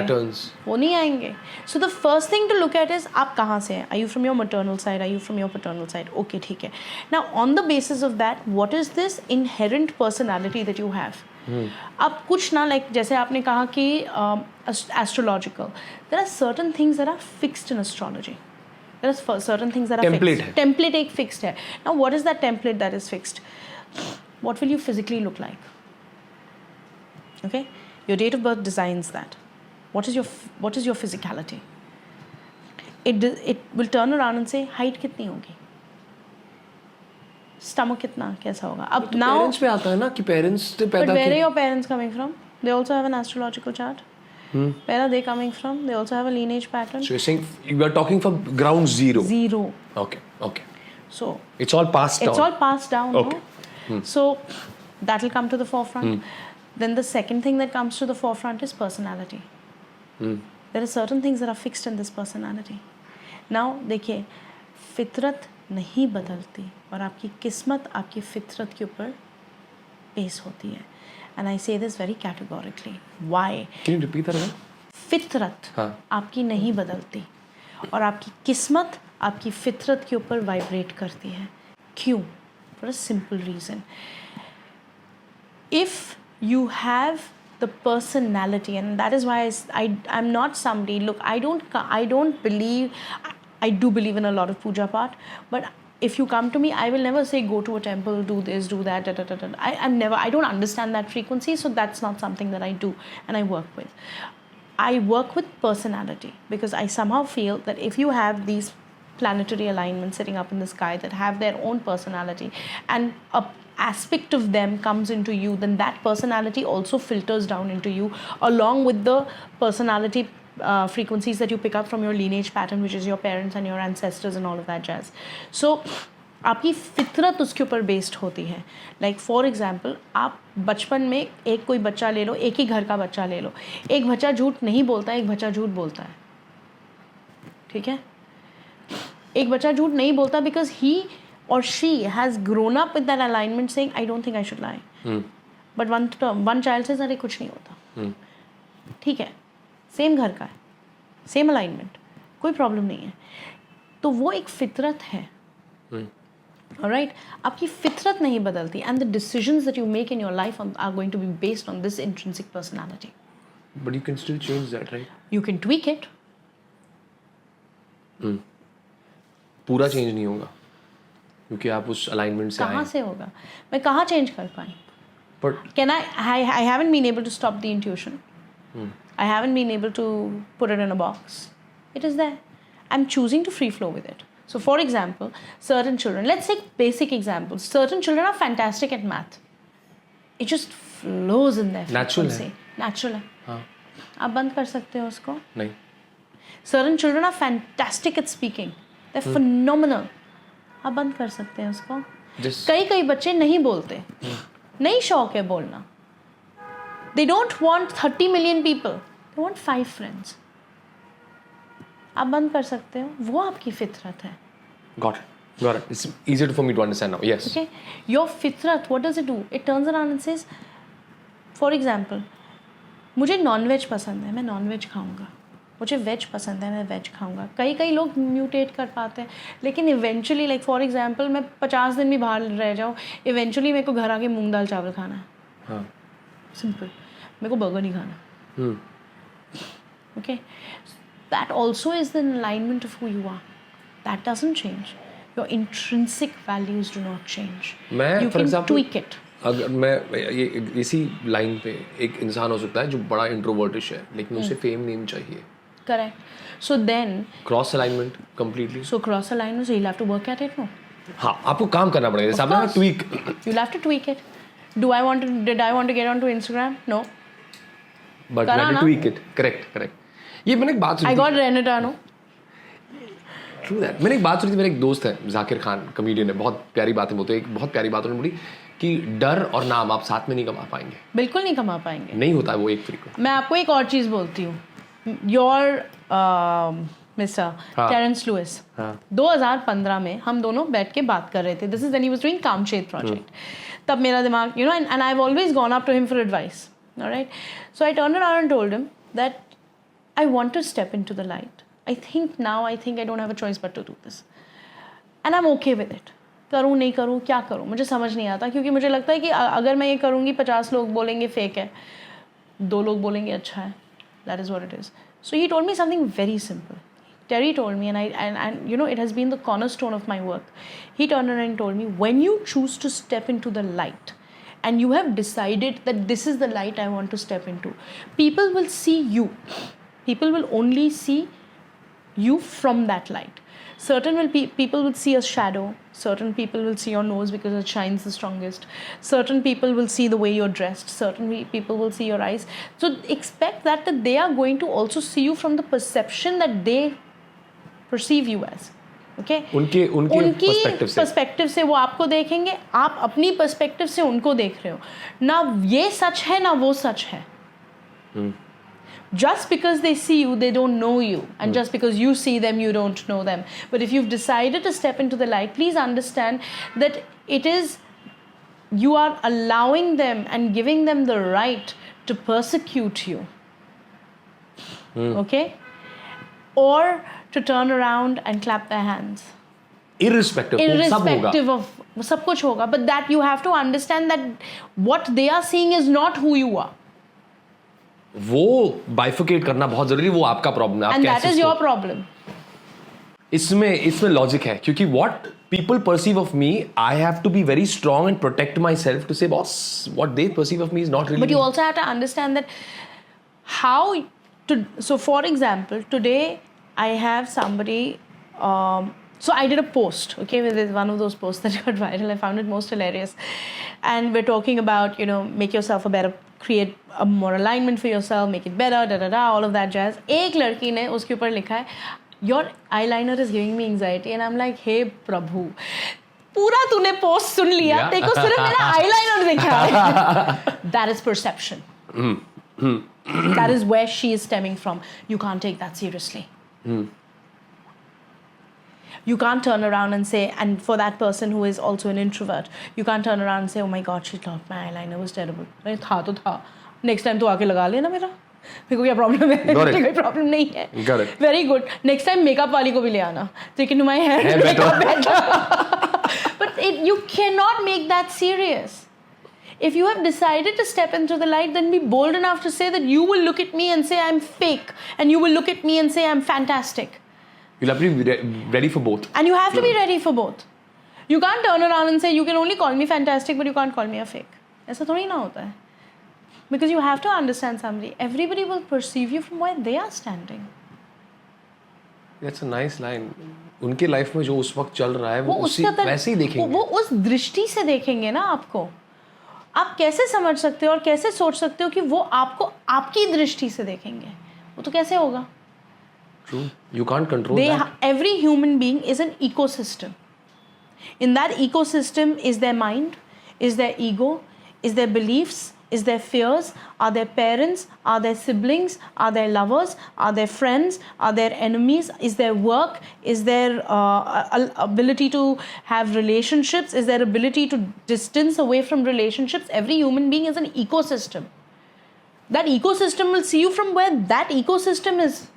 वो नहीं आएंगे. So the first thing to look at is आप कहाँ से हैं. Are you from your maternal side, are you from your paternal side. Okay, ठीक है. Now on the basis of that, what is this inherent personality that you have. अब कुछ ना, like जैसे आपने कहा कि astrological, there are certain things that are fixed in astrology. There are certain things that are fixed. Template एक fixed है. Now what is that template that is fixed? What will you physically look like? Okay, your date of birth designs that. What is your physicality? It will turn around and say height कितनी होगी, stomach कितना, कैसा होगा. अब तो now parents पे आता है ना कि parents से पैदा. But where are your parents coming from? They also have an astrological chart. Where are they coming from? They also have a lineage pattern. So you're saying you are talking from ground zero. Zero. Okay. So it's all passed down. It's all passed down. Okay. No? So that will come to the forefront. Then the second thing that comes to the forefront is personality. There are certain things that are fixed in this personality. Now देखिए, फितरत नहीं बदलती और आपकी किस्मत आपकी फितरत के ऊपर बेस होती है. And I say this very categorically. Why? Can you repeat that again? फितरत आपकी नहीं बदलती और आपकी किस्मत आपकी फितरत के ऊपर वाइब्रेट करती है. क्यों? For a simple reason. If you have the personality, and that is why I'm not somebody. Look, I don't believe. I do believe in a lot of puja part, but if you come to me, I will never say go to a temple, do this, do that. Da, da, da, da. I'm never. I don't understand that frequency, so that's not something that I do and I work with. I work with personality because I somehow feel that if you have these planetary alignments sitting up in the sky that have their own personality and a aspect of them comes into you, then that personality also filters down into you along with the personality frequencies that you pick up from your lineage pattern, which is your parents and your ancestors and all of that jazz. So आपकी फितरत उसके ऊपर based होती है. Like for example, आप बचपन में एक कोई बच्चा ले लो, एक ही घर का बच्चा ले लो, एक बच्चा झूठ नहीं बोलता है, एक बच्चा झूठ बोलता है. ठीक है, एक बच्चा झूठ नहीं बोलता बिकॉज ही और she has grown up with that alignment saying I don't think I should lie. But one child से अरे कुछ नहीं होता. ठीक है, सेम घर का है, सेम अलाइनमेंट, कोई प्रॉब्लम नहीं है. तो वो एक फितरत है. Alright, आपकी फितरत नहीं बदलती, and the decisions that you make in your life are going to be based on this intrinsic personality. But you can still change that, right? You can tweak it. पूरा चेंज नहीं होगा क्योंकि आप उस अलाइनमेंट से आए. कहाँ से होगा? मैं कहाँ चेंज कर पाई? But Can I haven't been able to stop the intuition. I haven't been able to put it in a box. It is there. I'm choosing to free flow with it. So for example, certain children, let's take basic examples. Certain children are fantastic at math. It just flows in their Natural frequency. Natural है. हाँ. आप बंद कर सकते हो उसको. नहीं. Certain children are fantastic at speaking. They're phenomenal. आप बंद कर सकते हैं उसको. कई बच्चे नहीं बोलते. नहीं शौक है बोलना. They don't want 30 million people. They want 5 friends. आप बंद कर सकते हो, वो आपकी फितरत है. Got it. It's easier for me to understand now. Yes. Okay. Your फितरत, what does it do? It turns around and says, for example, मुझे नॉन-वेज पसंद है, मैं नॉन-वेज खाऊंगा. मुझे वेज पसंद है, मैं वेज खाऊंगा. कई लोग म्यूटेट कर पाते हैं, लेकिन इवेंचुअली लाइक फॉर एग्जांपल मैं 50 दिन भी बाहर रह जाऊँ, इवेंचुअली मेरे को घर आके मूंग दाल चावल खाना है. हाँ. सिंपल. मेरे को बर्गर नहीं खाना. Okay. That also is the alignment of who you are. That doesn't change. Your intrinsic values do not change. You for can example, tweak it. अगर मैं ये इसी लाइन पे एक इंसान हो सकता है जो बड़ा इंट्रोवर्टिश है लेकिन उसे फेम नेम चाहिए. Correct. So then cross alignment completely. so cross alignment, so you'll have to work at it, no? हाँ, आपको काम करना पड़ेगा. जैसे आपने tweak. You'll have to tweak it. Did I want to get onto Instagram? No. But you have to tweak it. Correct. ये मैंने एक बात सुनी. I got Renata, no? True that. मैंने एक बात सुनी थी, मेरे एक दोस्त है जाकिर खान, कमेडियन है, बहुत प्यारी बातें बोलते हैं. एक बहुत प्यारी बात उन्होंने बोली कि डर और नाम आप साथ में नहीं कमा पाएंगे. बिल्कुल नहीं कमा पाएंगे. नहीं होता है वो एक फ्रीक्वेंट. मैं आपको एक और चीज़ बोलती हूँ. मिस्टर टेरेंस लुइस 2015 में हम दोनों बैठ के बात कर रहे थे. This is when he was doing कामचेत प्रोजेक्ट. तब मेरा दिमाग and I have always gone up to him for advice. Alright, so I turned around and told him that I want to step into the light. I think I don't have a choice but to do this. And I'm okay with it. करूँ नहीं करूँ, क्या करूँ, मुझे समझ नहीं आता. क्योंकि मुझे लगता है कि अगर मैं ये करूँगी 50 लोग बोलेंगे फेक है, 2 लोग बोलेंगे अच्छा है. That is what it is. So he told me something very simple. Terry told me, and it has been the cornerstone of my work. He turned around and told me, when you choose to step into the light, and you have decided that this is the light I want to step into, people will see you. People will only see you from that light. Certain people will see a shadow. Certain people will see your nose because it shines the strongest. Certain people will see the way you're dressed. Certain people will see your eyes. So expect that they are going to also see you from the perception that they perceive you as. Okay? उनकी perspective से वो आपको देखेंगे, आप अपनी perspective से उनको देख रहे हो. ना ये सच है ना वो सच है. Just because they see you, they don't know you. And just because you see them, you don't know them. But if you've decided to step into the light, please understand that you are allowing them and giving them the right to persecute you. Okay? Or to turn around and clap their hands. Irrespective of सब कुछ होगा. But that you have to understand that what they are seeing is not who you are. वो बाइफिकेट करना बहुत जरूरी है, वो आपका प्रॉब्लम है. आप And that कैसे is your उसको- problem. इसमें लॉजिक है, क्योंकि what people perceive of me, I have to be very strong and protect myself to say boss what they perceive of me is not really. But you also have to understand that how to. So, for example, today I have somebody. So I did a post, okay, with one of those posts that got viral. I found it most hilarious, and we're talking about, you know, make yourself a better, create a more alignment for yourself, make it better, da da da, all of that jazz. एक लड़की ने उसके ऊपर लिखा है, your eyeliner is giving me anxiety, and I'm like, hey प्रभु, पूरा तूने post सुन लिया, Yeah. तेरे को सिर्फ मेरा eyeliner दिखा है. That is perception. That is where she is stemming from. You can't take that seriously. You can't turn around and say, and for that person who is also an introvert, you can't turn around and say, oh my god, she thought my eyeliner was terrible. अरे था तो था, next time तो आके लगा लेना मेरा, मेरे को क्या प्रॉब्लम है, Got it. कोई प्रॉब्लम नहीं है. Got it. Very good. Next time makeup वाली को भी ले आना, so you can do my hair Hair better. better. But you cannot make that serious. If you have decided to step into the light, then be bold enough to say that you will look at me and say I'm fake, and you will look at me and say I'm fantastic. you'll have to be ready for both. And you have to be ready for both. You can't turn around and say you can only call me fantastic, but you can't call me a fake. ऐसा थोड़ी ना होता है. Because you have to understand somebody. Everybody will perceive you from where they are standing. That's a nice line. उनके life में जो उस वक्त चल रहा है वो उसी उसका वैसे ही देखेंगे. वो उस दृष्टि से देखेंगे ना आपको. आप कैसे समझ सकते हो और कैसे सोच सकते हो कि वो आपको आपकी दृष्टि से देखेंगे? वो तो कैसे होगा? True. You can't control that. Every human being is an ecosystem. In that ecosystem is their mind, is their ego, is their beliefs, is their fears, are their parents, are their siblings, are their lovers, are their friends, are their enemies, is their work, is their ability to have relationships, is their ability to distance away from relationships. Every human being is an ecosystem. That ecosystem will see you from where that ecosystem is.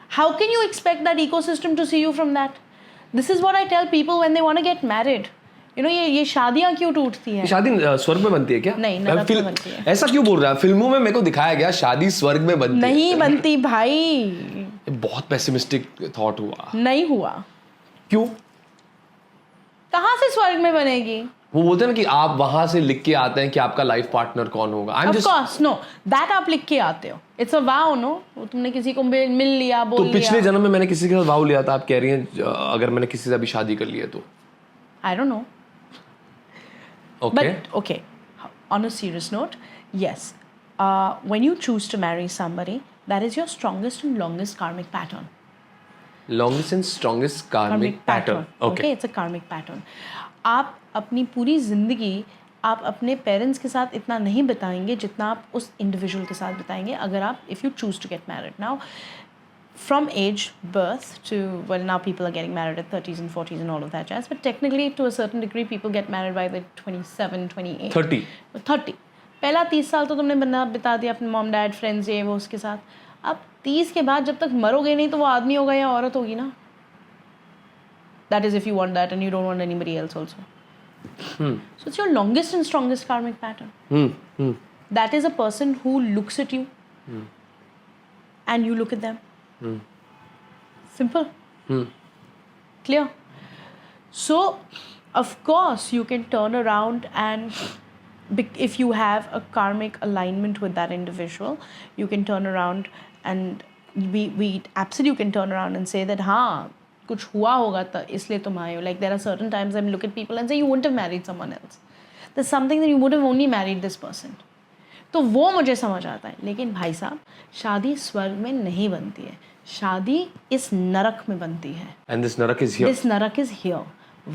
How can you expect that ecosystem to see you from that? This is what I tell people when they want to get married. You know, ये शादियां क्यों टूटती हैं? शादी स्वर्ग में बनती है क्या? नहीं, नरक में बनती है. ऐसा क्यों बोल रहा है? फिल्मों में मेरे को दिखाया गया शादी स्वर्ग में बनती है. नहीं बनती भाई. ये बहुत पेसिमिस्टिक थॉट हुआ. नहीं हुआ. क्यों? कहाँ से स्वर्ग में बनेगी? वो बोलते हैं ना कि आप वहां से लिख के आते हैं कि आपका लाइफ पार्टनर कौन होगा. Of course, no. That आप लिख के आते हो. It's a vow, no? वो तुमने किसी को मिल लिया, बोल तो लिया. पिछले जन्म में मैंने किसी के साथ वाव लिया था. आप कह रही हैं अगर मैंने किसी से अभी शादी कर ली है तो. I don't know. Okay. But okay, on a serious note, yes. When you choose to marry somebody, that is your strongest and longest karmic pattern. Longest and strongest karmic pattern. Okay, it's a karmic pattern. आप अपनी पूरी ज़िंदगी आप अपने parents के साथ इतना नहीं बिताएंगे जितना आप उस इंडिविजुअल के साथ बिताएंगे अगर आप if you choose to get married. Now from age birth to, well, now people are getting married at 30s and 40s and all of that jazz, but technically to a certain degree people get married by the 27, 28, 30. पहला 30 साल तो तुमने बिता दिया अपने mom dad friends ये वो उसके साथ. अब 30 के बाद जब तक मरोगे नहीं तो वो आदमी होगा या औरत होगी ना. That is if you want that and you don't want anybody else also. So it's your longest and strongest karmic pattern. That is a person who looks at you and you look at them. Simple. Clear. So of course you can turn around and if you have a karmic alignment with that individual, you can turn around and we absolutely can turn around and say that हाँ कुछ हुआ होगा तो इसलिए तुम आए हो. Like there are certain times I look at people and say you wouldn't have married someone else. There's something that you would have only married this person. तो वो मुझे समझ आता है. लेकिन भाई साहब शादी स्वर्ग में नहीं बनती है. शादी इस नरक में बनती है. And this narak is here. This narak is here.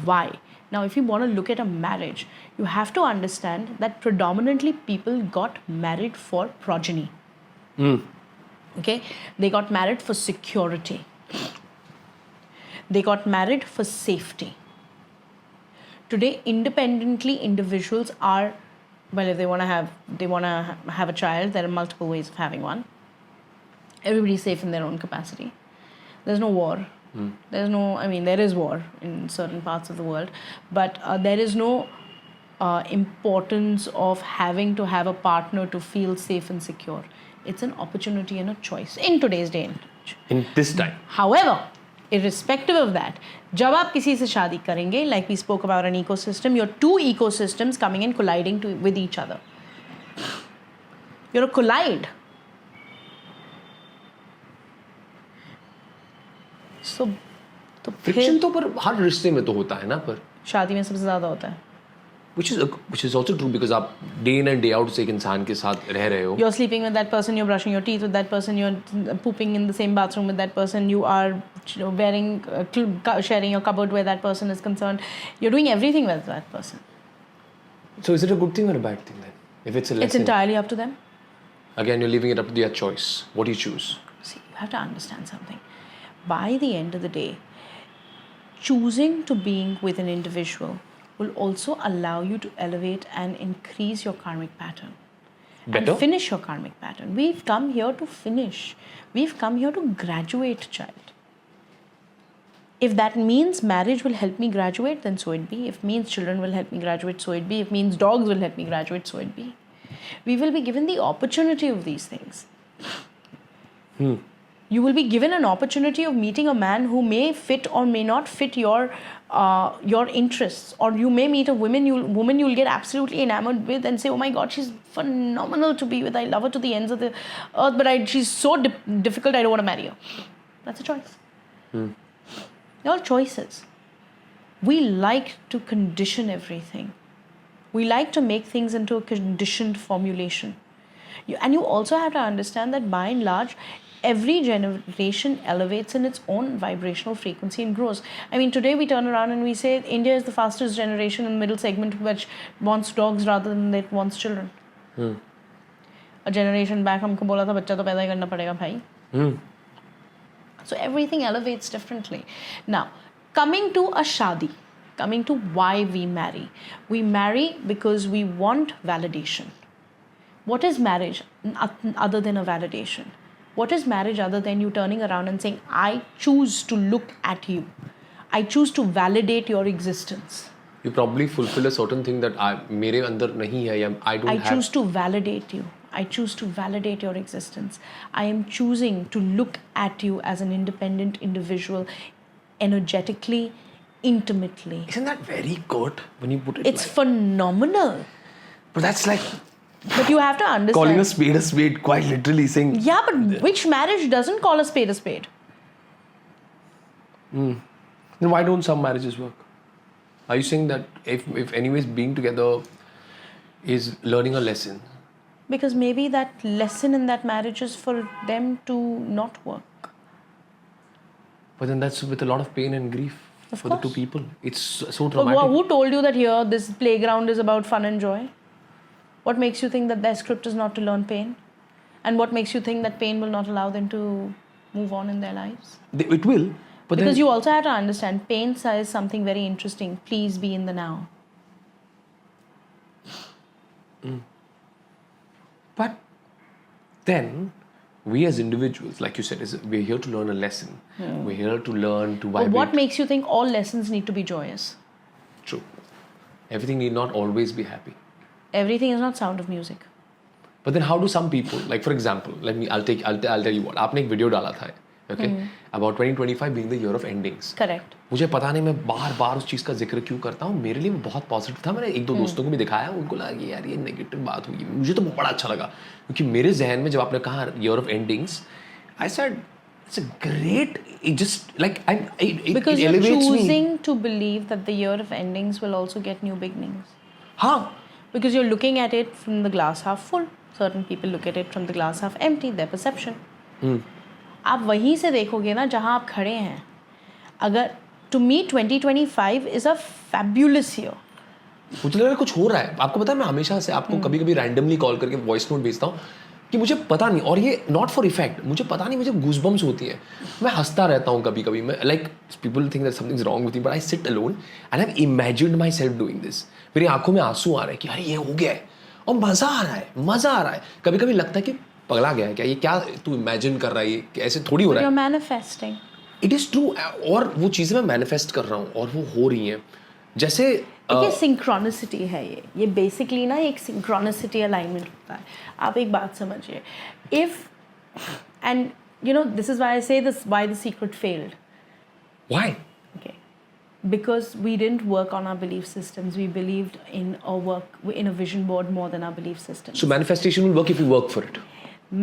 Why? Now, if you want to look at a marriage, you have to understand that predominantly people got married for progeny. Okay? They got married for security. They got married for safety. Today, independently, individuals are, well, if they want to have a child, there are multiple ways of having one. Everybody's safe in their own capacity. There's no war. There is war in certain parts of the world, but there is no importance of having to have a partner to feel safe and secure. It's an opportunity and a choice in today's day and age. In this time. However, irrespective of that, जब आप किसी से शादी करेंगे, like we spoke about an ecosystem, you're two ecosystems coming and colliding with each other. You're a collide. So, तो friction तो पर हर रिश्ते में तो होता है ना, पर शादी में सबसे ज़्यादा होता है. which is also true because आप day in and day out एक इंसान के साथ रह रहे हो. You're sleeping with that person, you're brushing your teeth with that person, you're pooping in the same bathroom with that person, you are wearing, sharing your cupboard where that person is concerned. You're doing everything with that person. So is it a good thing or a bad thing then? If it's a lesson. It's entirely up to them. Again, you're leaving it up to their choice. What do you choose? See, you have to understand something. By the end of the day, choosing to being with an individual will also allow you to elevate and increase your karmic pattern. Better? And finish your karmic pattern. We've come here to finish. We've come here to graduate, child. If that means marriage will help me graduate, then so it be. If means children will help me graduate, so it be. If means dogs will help me graduate, so it be. We will be given the opportunity of these things. You will be given an opportunity of meeting a man who may fit or may not fit your interests, or you may meet a woman you'll get absolutely enamored with and say, oh my God, she's phenomenal to be with. I love her to the ends of the earth, but she's so difficult. I don't want to marry her. That's a choice. They're all choices. We like to condition everything. We like to make things into a conditioned formulation. And you also have to understand that by and large, every generation elevates in its own vibrational frequency and grows. I mean, today we turn around and we say India is the fastest generation in the middle segment which wants dogs rather than it wants children. A generation back, हमको बोला था बच्चा तो पैदा ही करना पड़ेगा भाई. So everything elevates differently. Now, coming to a shadi, coming to why we marry. We marry because we want validation. What is marriage other than a validation? What is marriage other than you turning around and saying, I choose to look at you. I choose to validate your existence. You probably fulfill a certain thing that मेरे अंदर नहीं है, या I choose to validate you. I choose to validate your existence. I am choosing to look at you as an independent individual, energetically, intimately. Isn't that very good when you put it It's phenomenal. But that's like But you have to understand. calling a spade, quite literally saying. Yeah, but which marriage doesn't call a spade a spade? Then why don't some marriages work? Are you saying that if anyways being together is learning a lesson? Because maybe that lesson in that marriage is for them to not work. But then that's with a lot of pain and grief for the two people. It's so But dramatic. who told you that here this playground is about fun and joy? What makes you think that their script is not to learn pain? And what makes you think that pain will not allow them to move on in their lives? It will. But Because then, you also have to understand, pain says something very interesting. Please be in the now. But then we as individuals, like you said, we're here to learn a lesson. We're here to learn to But vibrate. what makes you think all lessons need to be joyous? True. Everything need not always be happy. Everything is not sound of music. But then how do some people, like for example, I'll tell you what. आपने एक video डाला था, okay, about 2025 being the year of endings. Correct. मुझे पता नहीं मैं बार-बार उस चीज़ का जिक्र क्यों करता हूँ. मेरे लिए वो बहुत पॉजिटिव था. मैंने एक दो दोस्तों को भी दिखाया, उनको लगा कि यार ये नेगेटिव बात हुई. मुझे तो बड़ा अच्छा लगा क्योंकि मेरे जहन में जब आपने कहा year of endings, I said it's a great. It just like Because it you're elevates choosing me. to believe that the year of endings will also get new beginnings. हाँ. Because you're looking at it from the glass half full. Certain people look at it from the glass half empty, their perception. आप वहीं से देखोगे ना जहाँ आप खड़े हैं. अगर to me 2025 is a fabulous year. मुझे लग रहा है कुछ हो रहा है. आपको पता है मैं हमेशा से आपको कभी-कभी रैंडमली कॉल करके वॉइस नोट भेजता हूँ कि मुझे पता नहीं, और ये नॉट फॉर इफेक्ट, मुझे पता नहीं, मुझे गूज़बम्स होती है. मैं हंसता रहता हूँ कभी-कभी. मैं like people think that something is wrong with me, but I sit alone and I have imagined my self doing this. मेरी आंखों में आंसू आ रहे हैं कि अरे ये हो गया है और मज़ा आ रहा है. कभी-कभी लगता है कि पगला गया है क्या, ये क्या तू इमेजिन कर रहा है, ये ऐसे थोड़ी हो रहा है. You're manifesting. It is true. और वो चीज़ें मैं मैनिफेस्ट कर रहा हूँ और वो हो रही हैं. जैसे देखिए सिंक्रोनिसिटी है ये बेसिकली ना एक सिंक्रोनिसिटी अलाइनमेंट होता है. आप एक बात समझिए, if and you know this is why I say this why the secret failed. Why? Okay, because we didn't work on our belief systems. We believed in a vision board more than our belief systems. So manifestation will work if you work for it.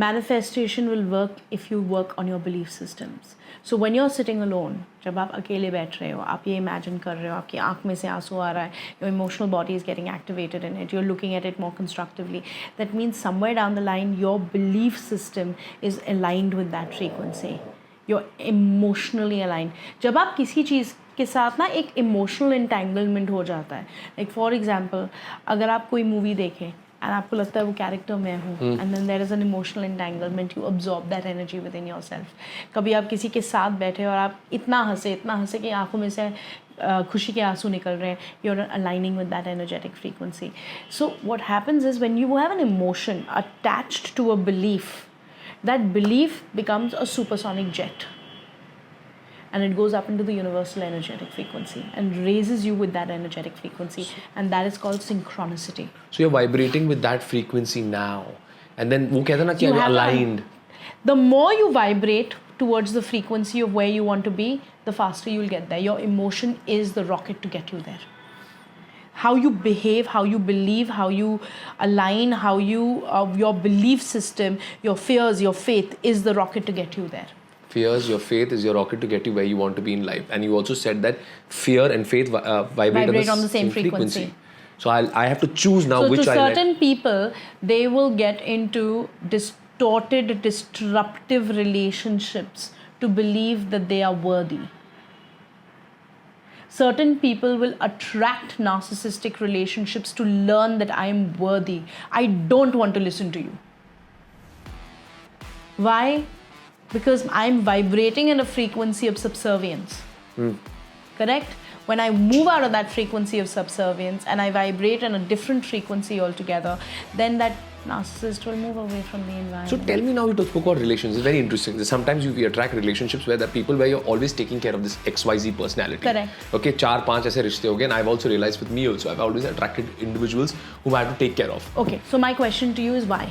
Manifestation will work if you work on your belief systems. So when you're sitting alone, जब आप अकेले बैठ रहे हो, आप ये imagine कर रहे हो, आपकी आँख में से आंसू आ रहा है, your emotional body is getting activated in it, you're looking at it more constructively. That means somewhere down the line, your belief system is aligned with that frequency. You're emotionally aligned. जब आप किसी चीज़ के साथ ना एक emotional entanglement हो जाता है, like for example, अगर आप कोई movie देखें and आपको लगता है वो कैरेक्टर मैं हूँ, and then there is an emotional entanglement, you absorb that energy within yourself. कभी आप किसी के साथ बैठे और आप इतना हंसे कि आंखों में से खुशी के आंसू निकल रहे हैं, you're aligning with that energetic frequency. So what happens is when you have an emotion attached to a belief, that belief becomes a supersonic jet. And it goes up into the universal energetic frequency and raises you with that energetic frequency, and that is called synchronicity. So you're vibrating with that frequency now, and then वो कहते हैं ना कि you're aligned. The more you vibrate towards the frequency of where you want to be, the faster you'll get there. Your emotion is the rocket to get you there. How you behave, how you believe, how you align, how you your belief system, your fears, your faith is the rocket to get you there. Fears, your faith is your rocket to get you where you want to be in life. And you also said that fear and faith vibrate on the same frequency. So I have to choose now which I like. So to like. certain people, they will get into distorted, disruptive relationships to believe that they are worthy. Certain people will attract narcissistic relationships to learn that I am worthy. I don't want to listen to you. Why? Because I'm vibrating in a frequency of subservience. Correct? When I move out of that frequency of subservience and I vibrate in a different frequency altogether, then that narcissist will move away from the environment. So tell me now, you spoke about relations. It's very interesting. Sometimes we attract relationships where there are people where you're always taking care of this XYZ personality. Correct. Okay, 4-5 ऐसे रिश्ते हो गए, and I've also realized with me also, I've always attracted individuals whom I have to take care of. Okay, so my question to you is why?